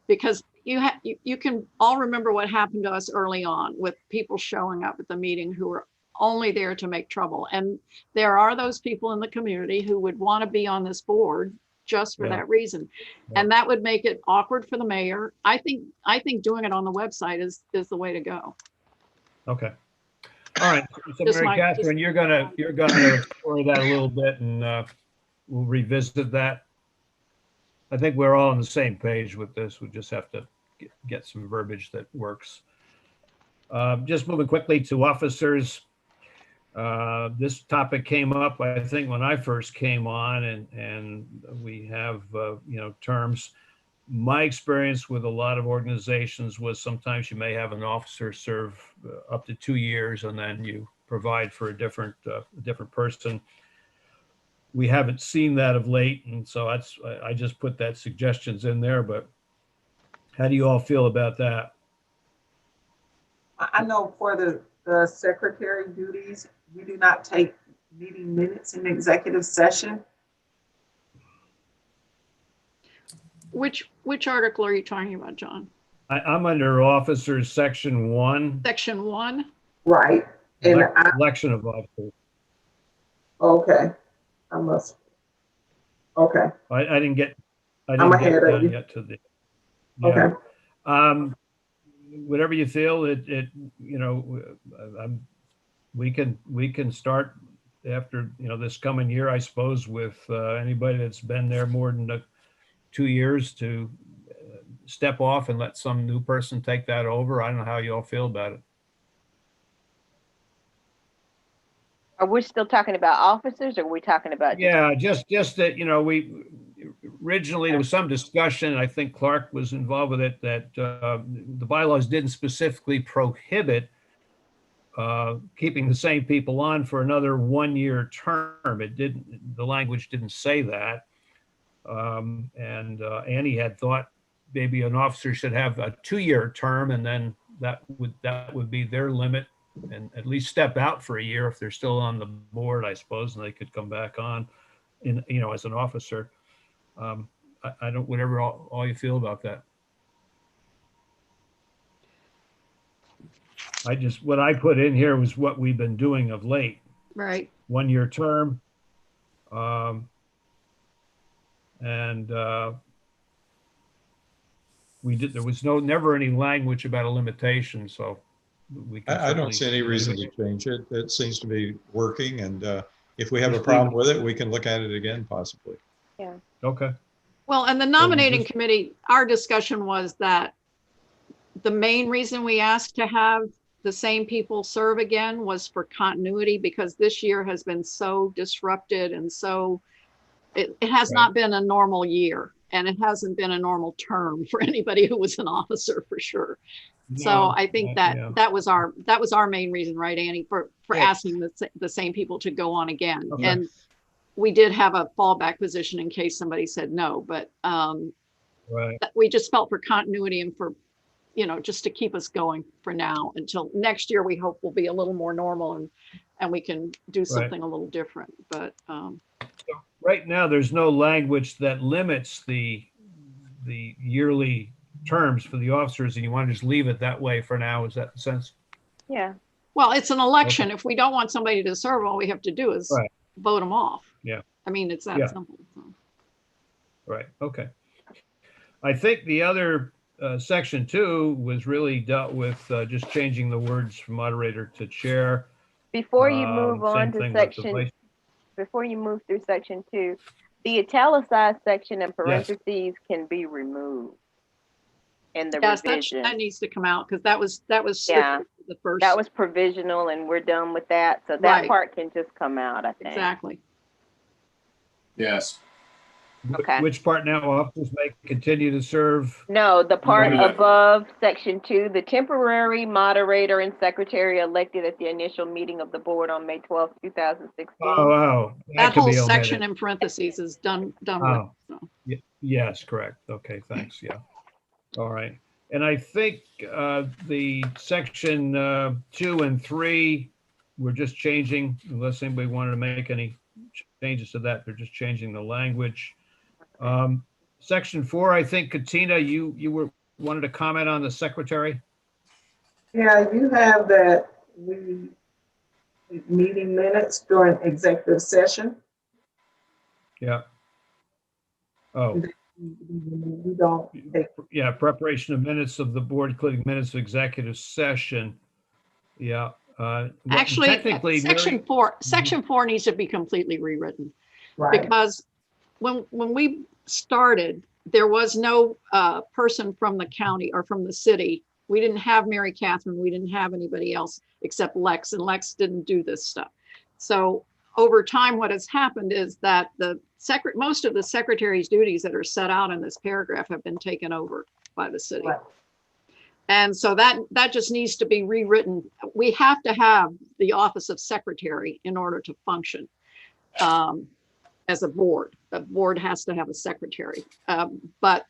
Because you can all remember what happened to us early on with people showing up at the meeting who were only there to make trouble. And there are those people in the community who would want to be on this board just for that reason. And that would make it awkward for the mayor. I think doing it on the website is the way to go. Okay. All right. So Just Mary Catherine, you're gonna explore that a little bit, and we'll revisit that. I think we're all on the same page with this. We just have to get some verbiage that works. Just moving quickly to officers. This topic came up, I think, when I first came on, and we have, you know, terms. My experience with a lot of organizations was sometimes you may have an officer serve up to 2 years, and then you provide for a different person. We haven't seen that of late, and so I just put that suggestions in there. But how do you all feel about that? I know for the secretary duties, we do not take meeting minutes in executive session. Which article are you talking about, John? I'm under officers, section 1. Section 1? Right. And Election of officers. okay. I must. Okay. I didn't get I'm ahead of down you. yet to the. Okay. Whatever you feel, it you know, we can start after, you know, this coming year, I suppose, with anybody that's been there more than 2 years to step off and let some new person take that over. I don't know how you all feel about it. Are we still talking about officers, or are we talking about? Yeah, just that, you know, we originally there was some discussion, I think Clark was involved with it, that the bylaws didn't specifically prohibit keeping the same people on for another 1-year term. It didn't, the language didn't say that. And Annie had thought maybe an officer should have a 2-year term, and then that would be their limit, and at least step out for a year if they're still on the board, I suppose, and they could come back on in, you know, as an officer. I don't, whatever all you feel about that. What I put in here was what we've been doing of late. Right. 1-year term. There was never any language about a limitation, so we can I don't see any reason to change it. It seems to be working, and if we have a problem with it, we can look at it again, possibly. Yeah. Okay. Well, and the nominating committee, our discussion was that the main reason we asked to have the same people serve again was for continuity, because this year has been so disrupted, and so it has not been a normal year, and it hasn't been a normal term for anybody who was an officer, for sure. So I think that was our main reason, right, Annie, for asking the same people to go on again. Okay. And we did have a fallback position in case somebody said no, but Right. we just felt for continuity and for, you know, just to keep us going for now until next year. We hope will be a little more normal, and we can do something a little different. But right now, there's no language that limits the yearly terms for the officers, and you want to just leave it that way for now. Is that the sense? Yeah. well, it's an election. If we don't want somebody to serve, all we have to do is vote them off. Yeah. I mean, it's that simple. So. Right. Okay. I think the other section 2 was really dealt with just changing the words from moderator to chair. Before you move on to section, before you move through section 2, the italicized section and parentheses can be removed in the revision. That needs to come out, because that was the first. That was provisional, and we're done with that. So that part can just come out, I think. Exactly. Yes. Okay. Which part now? Officers may continue to serve? No, the part above section 2, the temporary moderator and secretary elected at the initial meeting of the board on May 12th, 2016. Oh, wow. That whole section in parentheses is done with. So. Yes, correct. Okay, thanks. Yeah. All right. And I think the section 2 and 3, we're just changing, unless anybody wanted to make any changes to that, they're just changing the language. Section 4, I think, Katina, you wanted to comment on the secretary? Yeah, you have that meeting minutes during executive session. Yeah. Oh. We don't take. Yeah, preparation of minutes of the board, including minutes of executive session. Yeah. Actually, technically, section 4 needs to be completely rewritten. Right. Because when we started, there was no person from the county or from the city. We didn't have Mary Catherine. We didn't have anybody else except Lex, and Lex didn't do this stuff. So over time, what has happened is that most of the secretary's duties that are set out in this paragraph have been taken over by the city. Right. And so that just needs to be rewritten. We have to have the office of secretary in order to function as a board. The board has to have a secretary. But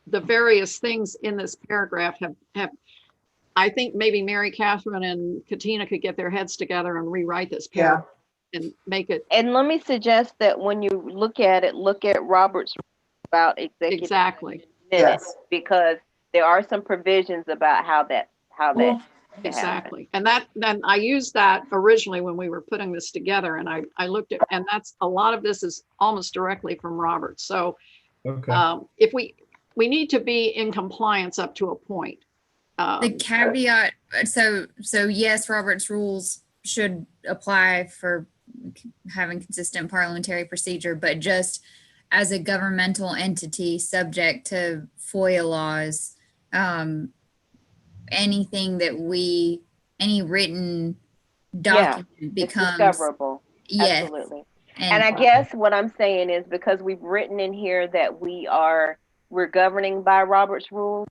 the various things in this paragraph have, I think maybe Mary Catherine and Katina could get their heads together and rewrite this paragraph and make it. And let me suggest that when you look at it, look at Robert's about executive minutes, because there are some provisions about how that exactly. And then I used that originally when we were putting this together, and I looked at, and that's a lot of this is almost directly from Robert. So if we need to be in compliance up to a point. The caveat, so yes, Robert's rules should apply for having consistent parliamentary procedure, but just as a governmental entity subject to FOIA laws, anything that any written document becomes discoverable. Yes. Absolutely. And I guess what I'm saying is because we've written in here that we're governing by Robert's rules,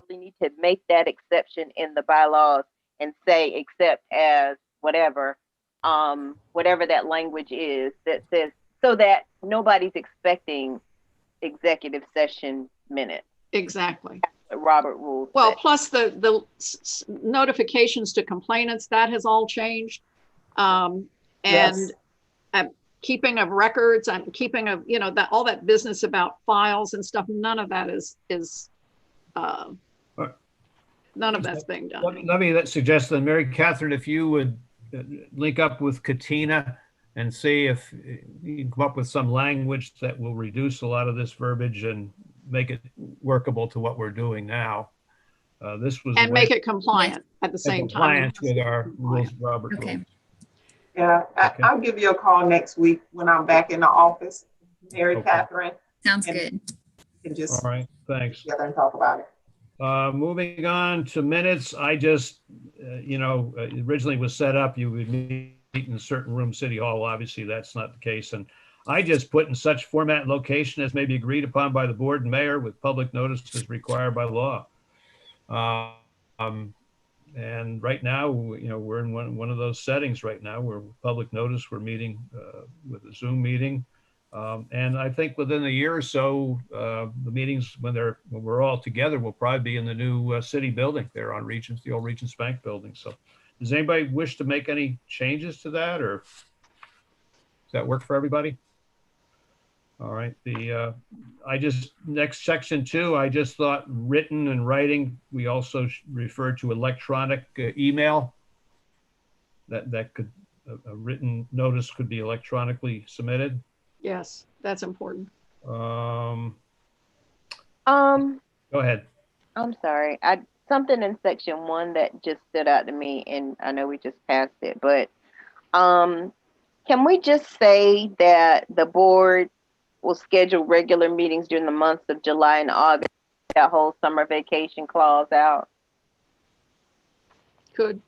we need to make that exception in the bylaws and say except as whatever that language is that says, so that nobody's expecting executive session minutes. Exactly. Robert rules. Well, plus the notifications to complainants, that has all changed. And Yes. keeping of records, and keeping of, that all that business about files and stuff, none of that is none of that's being done. Let me suggest that, Mary Catherine, if you would link up with Katina and see if you can come up with some language that will reduce a lot of this verbiage and make it workable to what we're doing now. This was and make it compliant at the same time. Compliant with our rules, Robert. Okay. rules. Yeah, Okay. I'll give you a call next week when I'm back in the office, Mary Okay. Catherine, Sounds And- good. and just All right, thanks. together and talk about it. Moving on to minutes, I just, originally was set up, you would meet in a certain room, City Hall. Obviously, that's not the case. And I just put in such format and location as may be agreed upon by the board and mayor with public notice as required by law. And right now, we're in one of those settings right now where public notice, we're meeting with a Zoom meeting. And I think within a year or so, the meetings, when we're all together, will probably be in the new city building there on Regents, the old Regents Bank building. So does anybody wish to make any changes to that, or does that work for everybody? All right, next section 2, I just thought written and writing, we also refer to electronic email. That could, a written notice could be electronically submitted. Yes, that's important. Go Um, ahead. I'm sorry. Something in section 1 that just stood out to me, and I know we just passed it, but can we just say that the board will schedule regular meetings during the months of July and August, that whole summer vacation clause out? Good.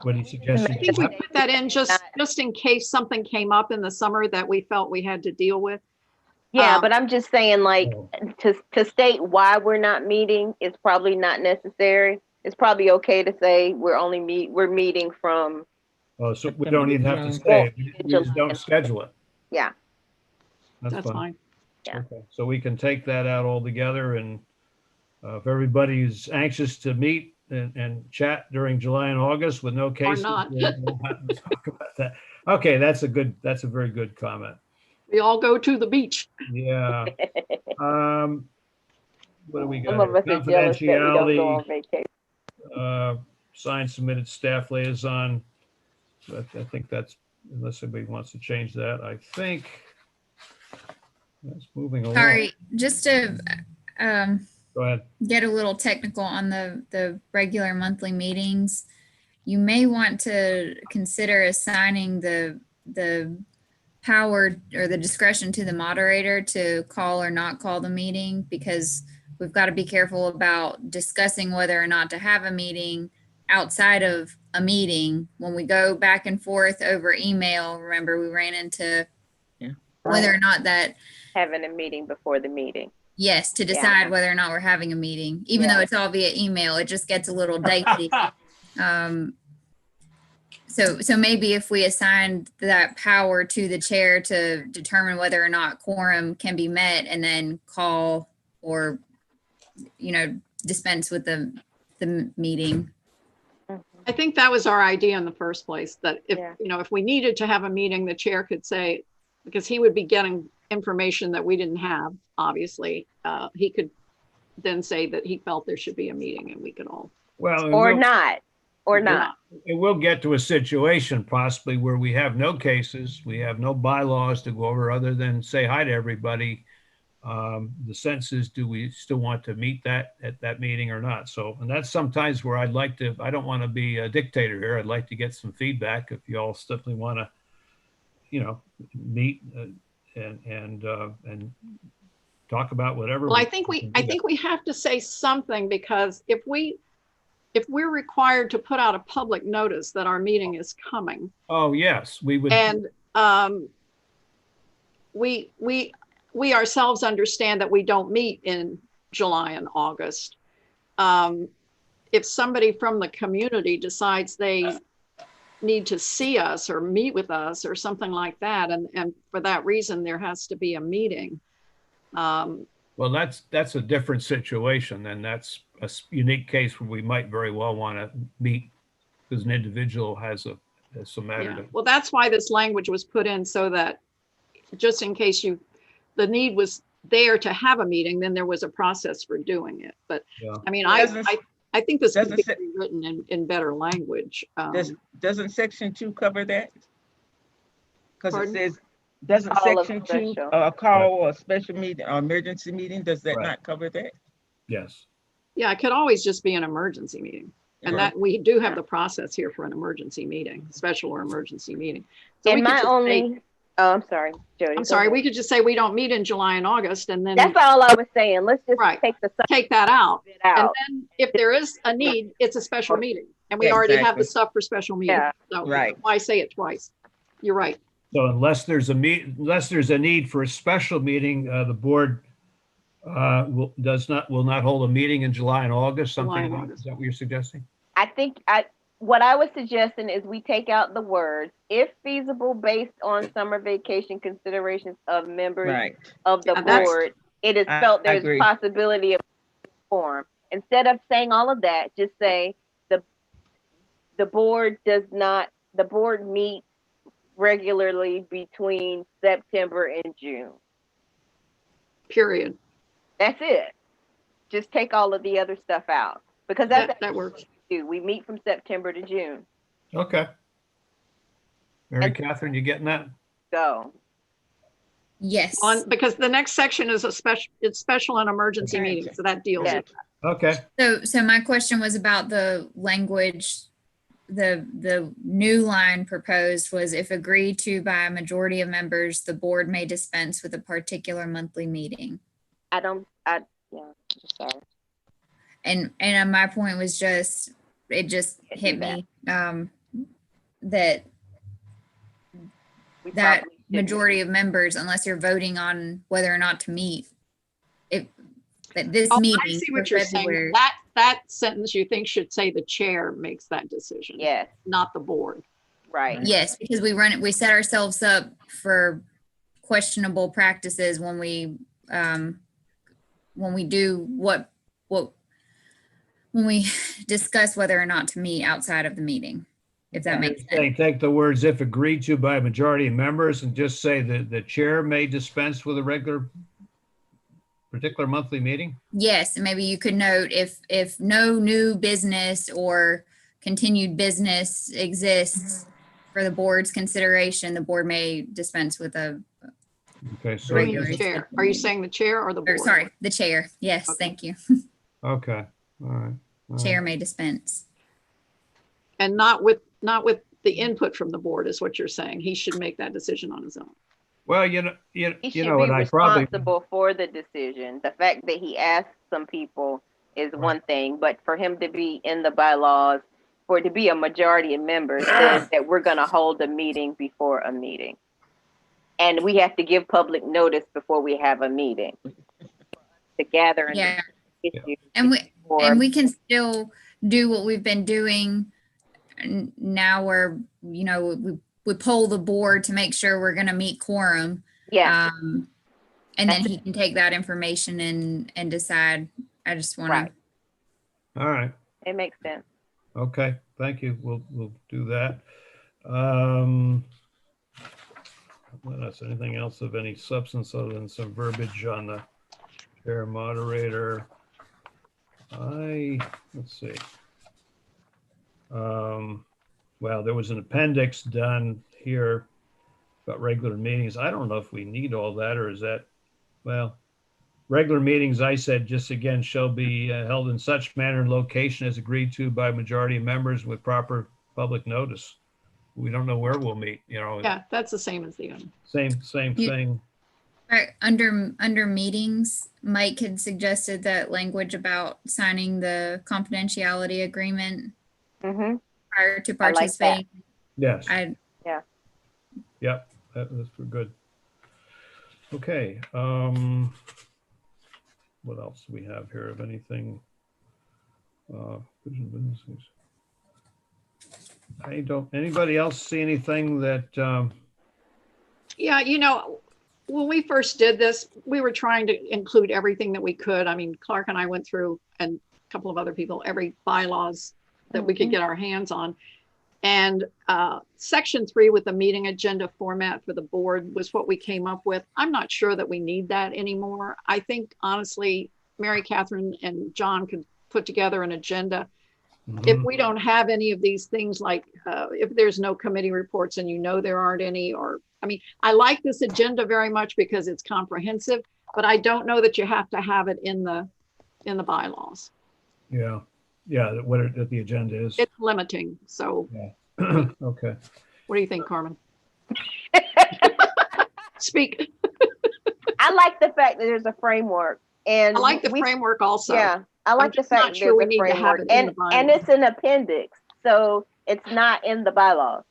What do you suggest? I think we put that in just in case something came up in the summer that we felt we had to deal with. Yeah, but I'm just saying, like, Oh. to state why we're not meeting is probably not necessary. It's probably okay to say we're meeting from. Oh, so we don't even have to say it. We just don't schedule it. Yeah. That's fine. Yeah. Okay, so we can take that out altogether, and if everybody's anxious to meet and chat during July and August with no cases, not. we'll have to talk about that. Okay, that's a very good comment. We all go to the beach. Yeah. What do we got? Some of us here? are jealous that we don't go on Confidentiality, vacation. signed, submitted staff liaison. I think that's, unless anybody wants to change that, I think that's moving along. Sorry, just to Go ahead. get a little technical on the regular monthly meetings, you may want to consider assigning the power or the discretion to the moderator to call or not call the meeting, because we've got to be careful about discussing whether or not to have a meeting outside of a meeting. When we go back and forth over email, remember we ran into whether or not that Having a meeting before the meeting. yes, to decide whether or not we're having a meeting, even though it's all via email, it just gets a little dicey. So maybe if we assigned that power to the chair to determine whether or not quorum can be met, and then call or, dispense with the meeting. I think that was our idea in the first place, that if we needed to have a meeting, the chair could say, because he would be getting information that we didn't have, obviously, he could then say that he felt there should be a meeting and we could all. Well, Or not. It will get to a situation possibly where we have no cases, we have no bylaws to go over other than say hi to everybody. The sense is, do we still want to meet at that meeting or not? So, and that's sometimes where I don't want to be a dictator here. I'd like to get some feedback if you all simply want to, meet and talk about whatever. Well, I think we have to say something, because if we're required to put out a public notice that our meeting is coming. Oh, yes, we would. And we ourselves understand that we don't meet in July and August. If somebody from the community decides they need to see us or meet with us or something like that, and for that reason, there has to be a meeting. Well, that's a different situation, and that's a unique case where we might very well want to meet because an individual has some matter Yeah. to. Well, that's why this language was put in, so that just in case the need was there to have a meeting, then there was a process for doing it. But Yeah. I mean, Doesn't- I think this could doesn't be written in better language. Doesn't section 2 cover that? Because it Pardon? says, doesn't Call of section 2, special. a call or a special meeting or emergency meeting, does that Right. not cover that? Yes. Yeah, it could always just be an emergency meeting. And Right. that we do have the process here for an emergency meeting, special or emergency meeting. So we And could my just say- only, oh, I'm sorry, Jody. I'm go sorry, ahead. we could just say we don't meet in July and August and then That's all I was saying. Let's just Right. take the take that out. subject And out. then if there is a need, it's a special meeting. And we already have the Exactly. stuff for special meetings. Yeah. So Right. why say it twice? You're right. So unless there's a need for a special meeting, the board will not hold a meeting in July and August, July something and like that. August. Is that what you're suggesting? I think what I was suggesting is we take out the words, if feasible, based on summer vacation considerations of members Right. of the And that's- board. It is I felt there's agree. possibility of form. Instead of saying all of that, just say the board meets regularly between September and June. Period. That's it. Just take all of the other stuff out because that's That works. we meet from September to June. Okay. Mary And- Catherine, you getting that? So Yes. Because the next section is it's special and emergency Okay. meetings. So that deals Yeah. with that. Okay. So my question was about the language. The new line proposed was if agreed to by a majority of members, the board may dispense with a particular monthly meeting. yeah, I'm sorry. And my point was it just Can't hit do me, that We that probably shouldn't. majority of members, unless you're voting on whether or not to meet, that this Oh, meeting I see for what you're saying. February. That sentence you think should say the chair makes that decision. Yes, Not the board. right. Yes, because we set ourselves up for questionable practices when we do when we discuss whether or not to meet outside of the meeting, if that makes sense. Take the words "if agreed to by a majority of members" and just say that the chair may dispense with a particular monthly meeting? Yes, and maybe you could note if no new business or continued business exists for the board's consideration, the board may dispense with a, Okay, so, Bring the Regular chair. schedule Are you meeting. saying the chair or the or board? sorry, the chair. Yes, Okay. thank you. okay, all right. all Chair right. may dispense. And not with the input from the board is what you're saying. He should make that decision on his own. Well, He you should know, be and I probably, responsible for the decision. The fact that he asked some people is one thing, but for him to be in the bylaws, for it to be a majority of members, says that we're going to hold a meeting before a meeting. And we have to give public notice before we have a meeting to gather and Yeah, issue. and we can still do what we've been doing now where, we poll the board to make sure we're going to meet quorum. Yeah, And then he can take that information and decide. I just want Right. to, all right, it makes sense. okay, thank you. We'll do that. What else? Anything else of any substance other than some verbiage on the chair moderator? Let's see. Well, there was an appendix done here about regular meetings. I don't know if we need all that, or is that, well, regular meetings, I said, just again, shall be held in such manner and location as agreed to by majority of members with proper public notice. We don't know where we'll meet, Yeah, that's the same as the other. same You- thing. right, under meetings, Mike had suggested that language about signing the confidentiality agreement Mm-hmm. prior to I like that. participating. Yes, I, yep. that's good. Okay. What else do we have here of anything? I don't, anybody else see anything that, Yeah, you know, when we first did this, we were trying to include everything that we could. I mean, Clark and I went through, and a couple of other people, every bylaws that we could get our hands on. And section 3 with the meeting agenda format for the board was what we came up with. I'm not sure that we need that anymore. I think honestly, Mary Catherine and John could put together an agenda. If we don't have any of these things, like if there's no committee reports and you know there aren't any, or, I mean, I like this agenda very much because it's comprehensive, but I don't know that you have to have it in the bylaws. yeah, what the agenda is. It's limiting. So, Yeah. Okay. what do you think, Carmen? Speak. I like the fact that there's a framework, and I like the framework also. Yeah, I like the fact that sure we there's need a to have framework, it in the and bylaws. it's an appendix, so it's not in the bylaws.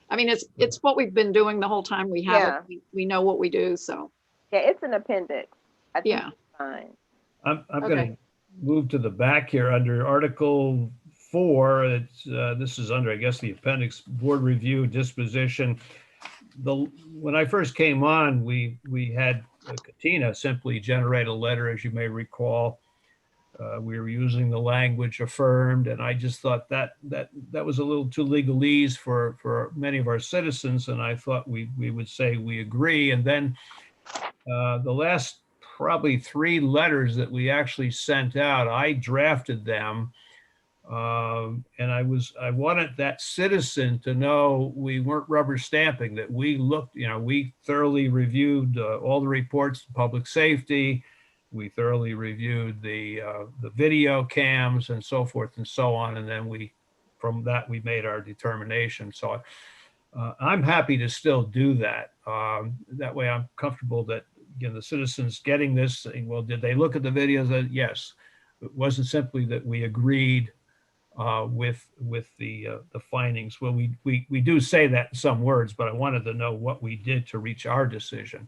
I mean, it's what we've been doing the whole time we have Yeah. it. We know what we do. So, Yeah, it's an appendix. I think yeah. it's fine. I'm Okay. going to move to the back here under Article 4. It's this is under, I guess, the appendix, board review, disposition. When I first came on, we had Katina simply generate a letter, as you may recall. We were using the language affirmed, and I just thought that was a little too legalese for many of our citizens, and I thought we would say we agree. And then the last probably 3 letters that we actually sent out, I drafted them. And I wanted that citizen to know we weren't rubber stamping, that we looked, we thoroughly reviewed all the reports, public safety. We thoroughly reviewed the video cams and so forth and so on. And then from that, we made our determination. So I'm happy to still do that. That way I'm comfortable that, the citizens getting this, saying, well, did they look at the videos? Yes. It wasn't simply that we agreed with the findings. Well, we do say that in some words, but I wanted to know what we did to reach our decision.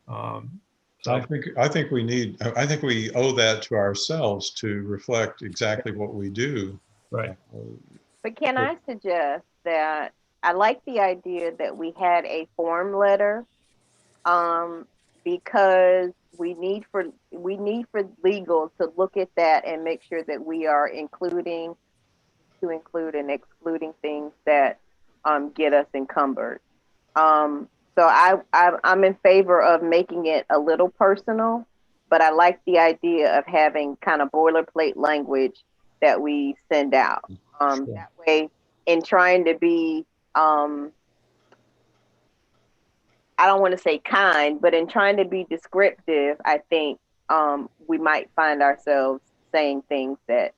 So I think we owe that to ourselves to reflect exactly what we do. Right. But can I suggest that I like the idea that we had a form letter, because we need for legal to look at that and make sure that we are including and excluding things that get us encumbered. So I'm in favor of making it a little personal, but I like the idea of having kind of boilerplate language that we send out. Sure. That way, in trying to be, I don't want to say kind, but in trying to be descriptive, I think we might find ourselves saying things that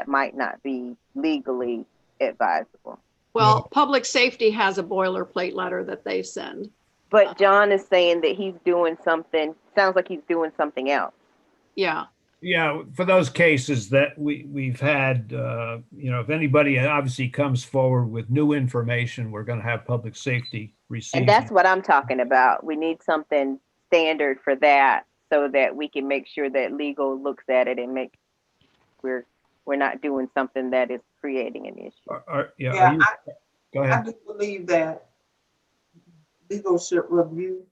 might not be legally advisable. Well, public safety has a boilerplate letter that they send. But John is saying that he's doing something, sounds like he's doing something else. Yeah. Yeah, for those cases that we've had, if anybody obviously comes forward with new information, we're going to have public safety receive. And that's what I'm talking about. We need something standard for that so that we can make sure that legal looks at it and make we're not doing something that is creating an issue. Go ahead. I do believe that legal should review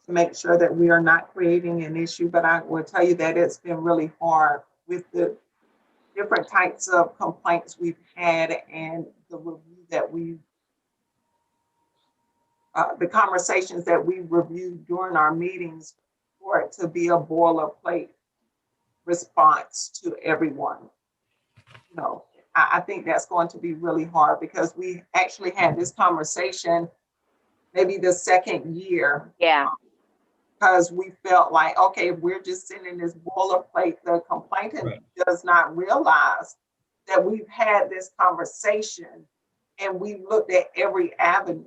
to make sure that we are not creating an issue, but I will tell you that it's been really hard with the different types of complaints we've had and the review that the conversations that we reviewed during our meetings for it to be a boilerplate response to everyone. I think that's going to be really hard because we actually had this conversation maybe the second year. Yeah. Because we felt like, okay, we're just sending this boilerplate. The complainant does not realize that we've had this conversation and we've looked at every avenue.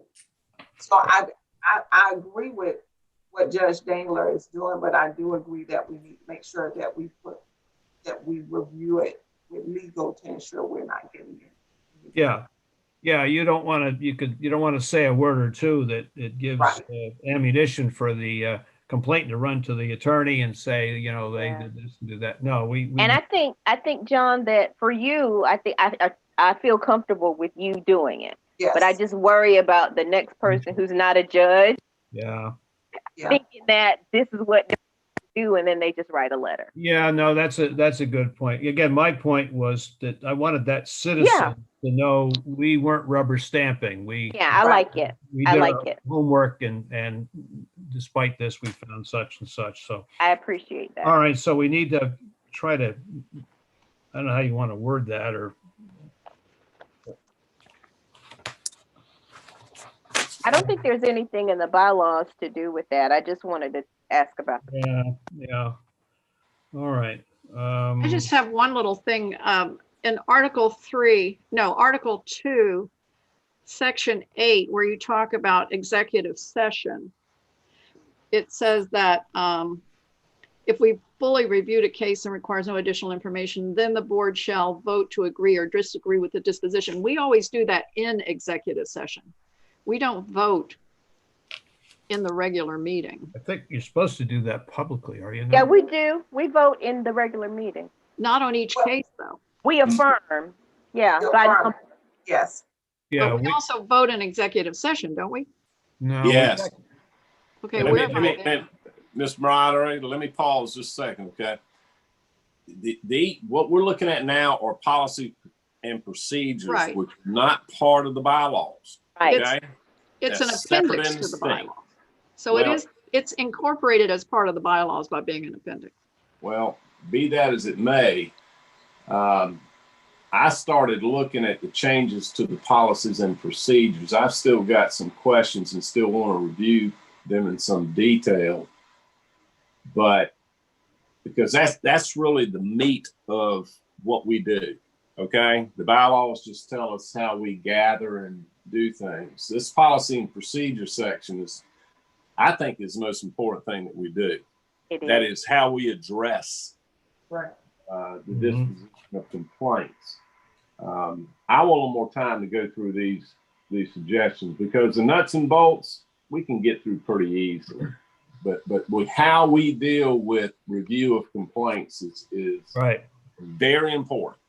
So I agree with what Judge Dangler is doing, but I do agree that we need to make sure that we review it with legal to ensure we're not getting it. Yeah. Yeah, you don't want to, you don't want to say a word or two that it gives Right. ammunition for the complainant to run to the attorney and say, they Yeah. did this and did that. No, we And I think, John, that for you, I think I feel comfortable with you doing it. Yes. But I just worry about the next person who's not a judge yeah. thinking that this is what they do, and then they just write a letter. Yeah, no, that's a good point. Again, my point was that I wanted that citizen to know we weren't rubber stamping. I like it. We I did like our it. homework, and despite this, we found such and such. So, I appreciate that. all right, so we need to try to, I don't know how you want to word that, or I don't think there's anything in the bylaws to do with that. I just wanted to ask about that. yeah. All right. I just have one little thing. In Article 2, Section 8, where you talk about executive session, it says that if we fully reviewed a case and requires no additional information, then the board shall vote to agree or disagree with the disposition. We always do that in executive session. We don't vote in the regular meeting. I think you're supposed to do that publicly, are you not? Yeah, we do. We vote in the regular meeting. Not on each case, though. We affirm. Yeah. Affirm. Yes. Yeah, But we also vote in executive session, don't we? no. Yes. Okay, Let we're me, Ms. Moderator, let me pause just a second, okay? What we're looking at now are policy and procedures, Right. which are not part of the bylaws. Right. Okay? it's That's an separate appendix and to the distinct. bylaws. So it's incorporated as part of the bylaws by being an appendix. Well, be that as it may, I started looking at the changes to the policies and procedures. I've still got some questions and still want to review them in some detail, but because that's really the meat of what we do. Okay, the bylaws just tell us how we gather and do things. This policy and procedure section I think, is the most important thing that we do. That is how we address the disposition of complaints. I want a little more time to go through these suggestions, because the nuts and bolts we can get through pretty easily, but with how we deal with review of complaints is right. very important.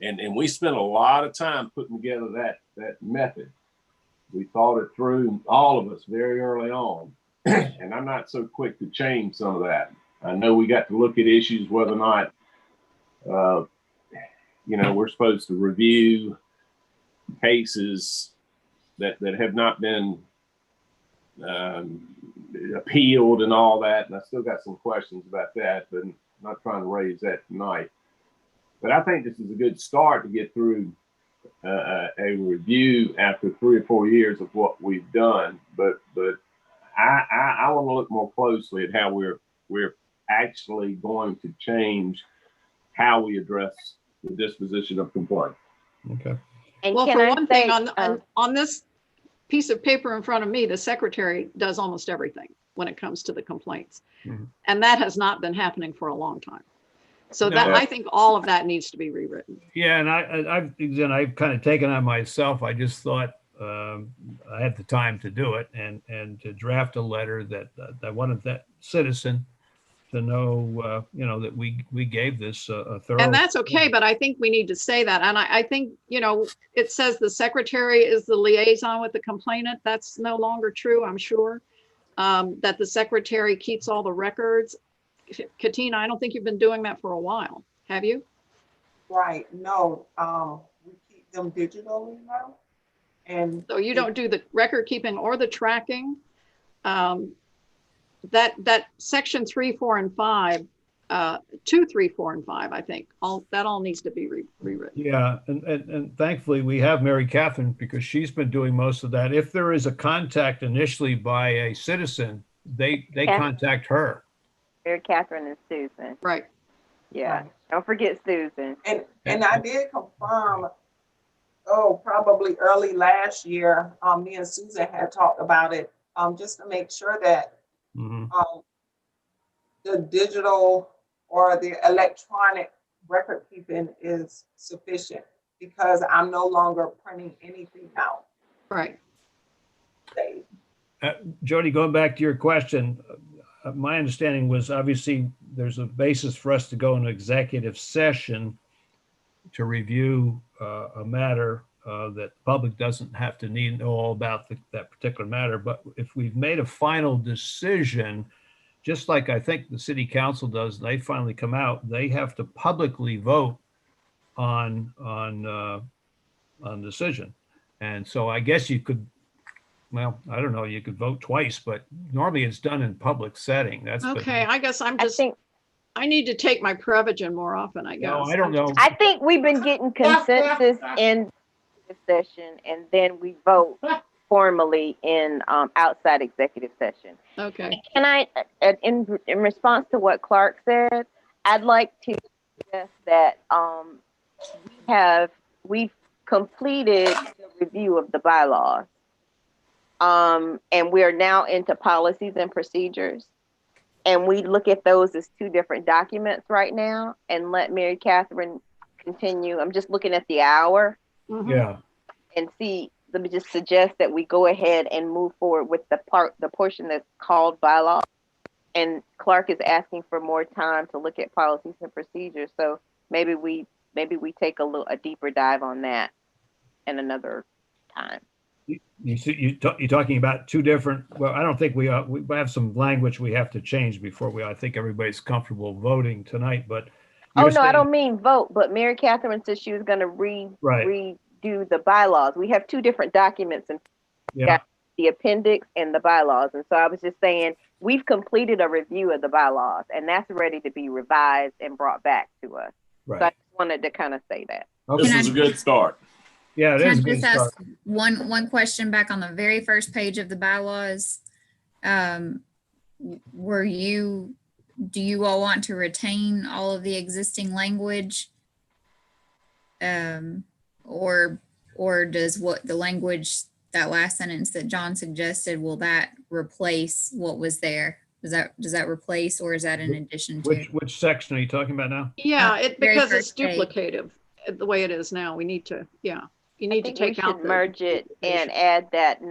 And we spent a lot of time putting together that method. We thought it through, all of us, very early on, and I'm not so quick to change some of that. I know we got to look at issues whether or not we're supposed to review cases that have not been appealed and all that. And I still got some questions about that, but I'm not trying to raise that tonight. But I think this is a good start to get through a review after 3 or 4 years of what we've done. But I want to look more closely at how we're actually going to change how we address the disposition of complaints. Okay. And well, can for I one say, thing, on this piece of paper in front of me, the secretary does almost everything when it comes to the complaints. Mhm. And that has not been happening for a long time. So No. that I think all of that needs to be rewritten. Yeah, and I've kind of taken on myself. I just thought I had the time to do it and to draft a letter that I wanted that citizen to know, that we gave this a thorough. And that's okay, but I think we need to say that. And I think, it says the secretary is the liaison with the complainant. That's no longer true, I'm sure. That the secretary keeps all the records. Katina, I don't think you've been doing that for a while, have you? Right, no, we keep them digitally now. And so you don't do the record keeping or the tracking. That section 3, 4, and 5, 2, 3, 4, and 5, I think all needs to be rewritten. Yeah, and thankfully we have Mary Catherine, because she's been doing most of that. If there is a contact initially by a citizen, they contact her. Mary Catherine and Susan. Right. Yeah. Right. Don't forget Susan. And I did confirm, probably early last year, me and Susan had talked about it, just to make sure that the digital or the electronic record keeping is sufficient. because I'm no longer printing anything out. Right. Jody, going back to your question, my understanding was obviously there's a basis for us to go into executive session to review a matter that the public doesn't have to know all about that particular matter. But if we've made a final decision, just like I think the city council does, they finally come out, they have to publicly vote on decision. And so I guess you could, well, I don't know, you could vote twice, but normally it's done in public setting. That's Okay, I guess I'm I just, think I need to take my Prevagen more often, I guess. No, I don't know. I think we've been getting consensus in the session, and then we vote formally in outside executive session. Okay, Can I, in response to what Clark said, I'd like to suggest that we've completed the review of the bylaws. And we are now into policies and procedures. And we look at those as two different documents right now, and let Mary Catherine continue. I'm just looking at the hour. mhm. Yeah, And see, let me just suggest that we go ahead and move forward with the portion that's called bylaw. And Clark is asking for more time to look at policies and procedures. So maybe we take a deeper dive on that in another time. you're talking about two different, well, I don't think we have some language we have to change before I think everybody's comfortable voting tonight, but. Oh, you're no, I saying- don't mean vote, but Mary Catherine said she was going to redo the bylaws. We have two different documents, and Yeah, the appendix and the bylaws. And so I was just saying, we've completed a review of the bylaws, and that's ready to be revised and brought back to us. So I right. just wanted to kind of say that. Okay. This is a good start. Yeah, it Can I is a good just start. ask one question back on the very first page of the bylaws? Do you all want to retain all of the existing language? Or does what the language, that last sentence that John suggested, will that replace what was there? Does that replace, or is that in addition to? Which section are you talking about now? Yeah, very because it's first page. duplicative, the way it is now. We need to, yeah, you I need to think we take out should the. merge it and add that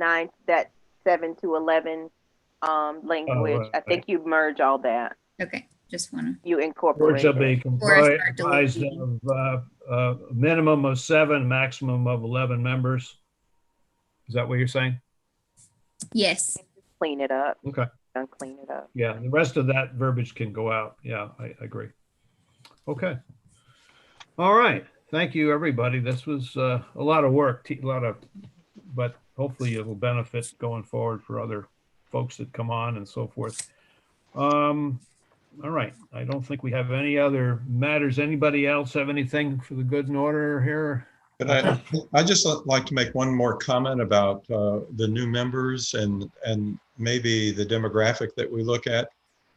7 to 11 language. right. I think you merge all that. Okay, just want to. You Board incorporate shall be it. Before I start comprised deleting. of a minimum of 7, maximum of 11 members. Is that what you're saying? Yes. Clean it up. Okay. And clean it up. Yeah, the rest of that verbiage can go out. Yeah, I agree. Okay. All right. Thank you, everybody. This was a lot of work, but hopefully it will benefit going forward for other folks that come on and so forth. All right. I don't think we have any other matters. Anybody else have anything for the good and order here? But I just like to make one more comment about the new members and maybe the demographic that we look at.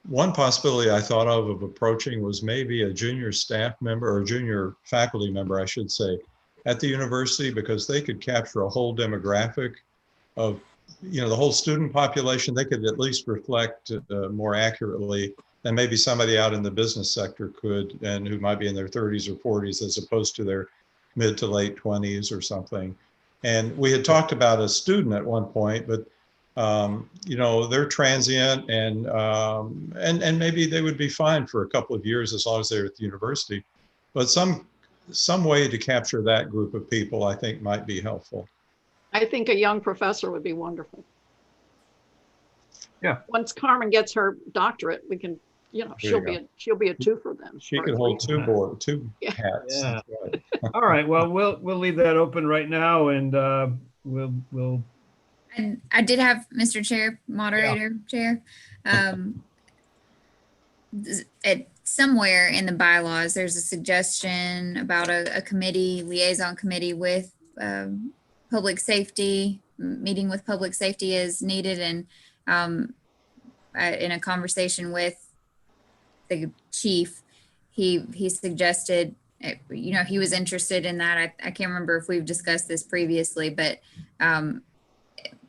One possibility I thought of approaching was maybe a junior staff member or junior faculty member, I should say, at the university, because they could capture a whole demographic of, the whole student population. They could at least reflect more accurately than maybe somebody out in the business sector could, and who might be in their 30s or 40s as opposed to their mid to late 20s or something. And we had talked about a student at one point, but they're transient, and maybe they would be fine for a couple of years as long as they're at the university. But some way to capture that group of people, I think, might be helpful. I think a young professor would be wonderful. Yeah. Once Carmen gets her doctorate, we can, she'll be a two for them. She could hold two Yeah. hats. Yeah. That's right. All right. Well, we'll leave that open right now, and we'll. And I did have, Mr. Chair, Moderator, Chair. At somewhere in the bylaws, there's a suggestion about a liaison committee with public safety, meeting with public safety as needed. And in a conversation with the chief, he suggested, he was interested in that. I can't remember if we've discussed this previously, but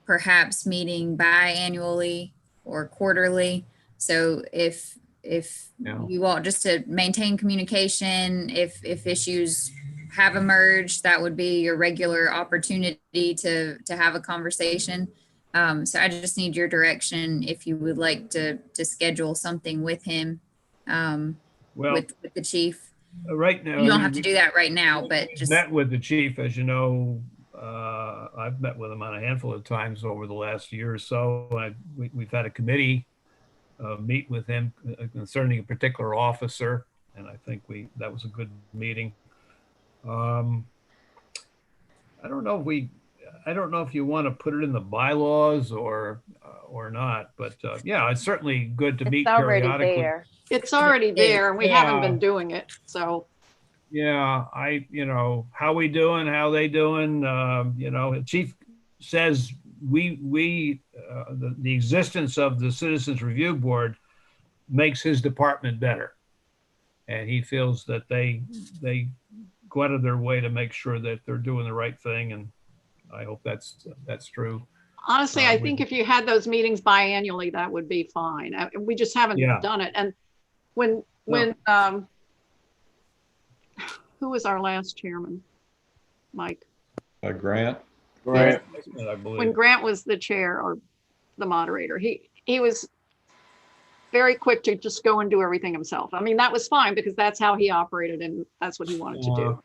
perhaps meeting biannually or quarterly. So if you all, just to maintain communication, if issues have emerged, that would be your regular opportunity to have a conversation. So I just need your direction if you would like to schedule something with him, Well, with the chief. right now. You don't have to do that right now, but just. Met with the chief, as you know. I've met with him on a handful of times over the last year or so. We've had a committee meet with him concerning a particular officer, and I think that was a good meeting. I don't know if you want to put it in the bylaws or not, but yeah, it's certainly good to meet It's already periodically. there. It's already there and we haven't been doing it, so. Yeah, how we doing, how they doing, the chief says the existence of the Citizens Review Board makes his department better. And he feels that they go out of their way to make sure that they're doing the right thing. And I hope that's true. Honestly, I think if you had those meetings biannually, that would be fine. We just haven't done it. And when who was our last chairman? Mike? Grant. I believe. When Grant was the chair or the moderator, he was very quick to just go and do everything himself. I mean, that was fine because that's how he operated and that's what he wanted to do.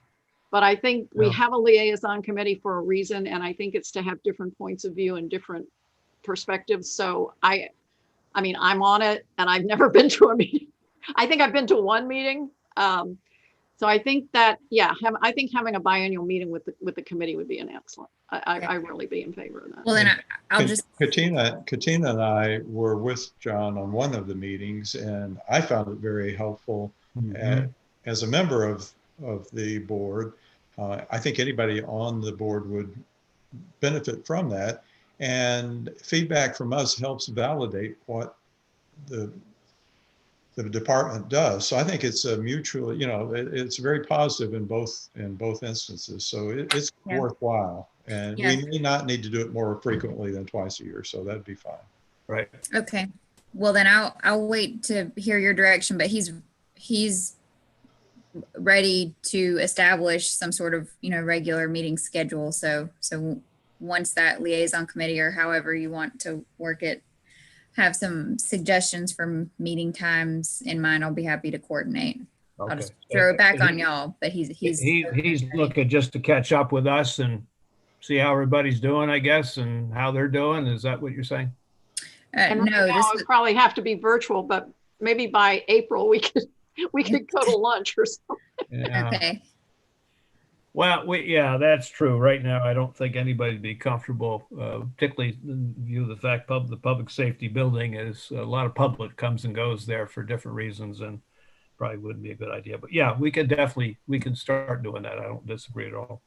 But I think we have a liaison committee for a reason, and I think it's to have different points of view and different perspectives. So I mean, I'm on it, and I've never been to a meeting. I think I've been to one meeting. So I think that, I think having a biannual meeting with the committee would be an excellent. I really be in favor of that. Well, then I'll just. Katina and I were with John on one of the meetings, and I found it very helpful. As a member of the board, I think anybody on the board would benefit from that. And feedback from us helps validate what the department does. So I think it's a mutual, it's very positive in both instances. So it's worthwhile. And we may not need to do it more frequently than twice a year. So that'd be fine. Right. Okay. Well, then I'll wait to hear your direction, but he's ready to establish some sort of, regular meeting schedule. So once that liaison committee or however you want to work it, have some suggestions for meeting times in mind, I'll be happy to coordinate. Okay. I'll just throw it back on y'all, but he's looking just to catch up with us and see how everybody's doing, I guess, and how they're doing. Is that what you're saying? And no, this would probably have to be virtual, but maybe by April we could go to lunch or something. Yeah. Okay. Well, that's true. Right now, I don't think anybody'd be comfortable, particularly in view of the fact the public safety building is a lot of public comes and goes there for different reasons, and probably wouldn't be a good idea. But yeah, we can start doing that. I don't disagree at all.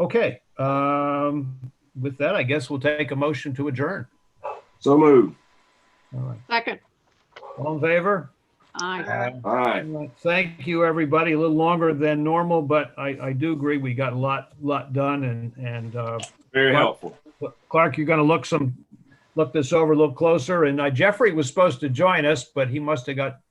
Okay. With that, I guess we'll take a motion to adjourn. So moved. All right. Second. All in favor? Aye. All right. Thank you, everybody. A little longer than normal, but I do agree we got a lot done and Very helpful. Clark, you're going to look this over a little closer. And Jeffrey was supposed to join us, but he must have got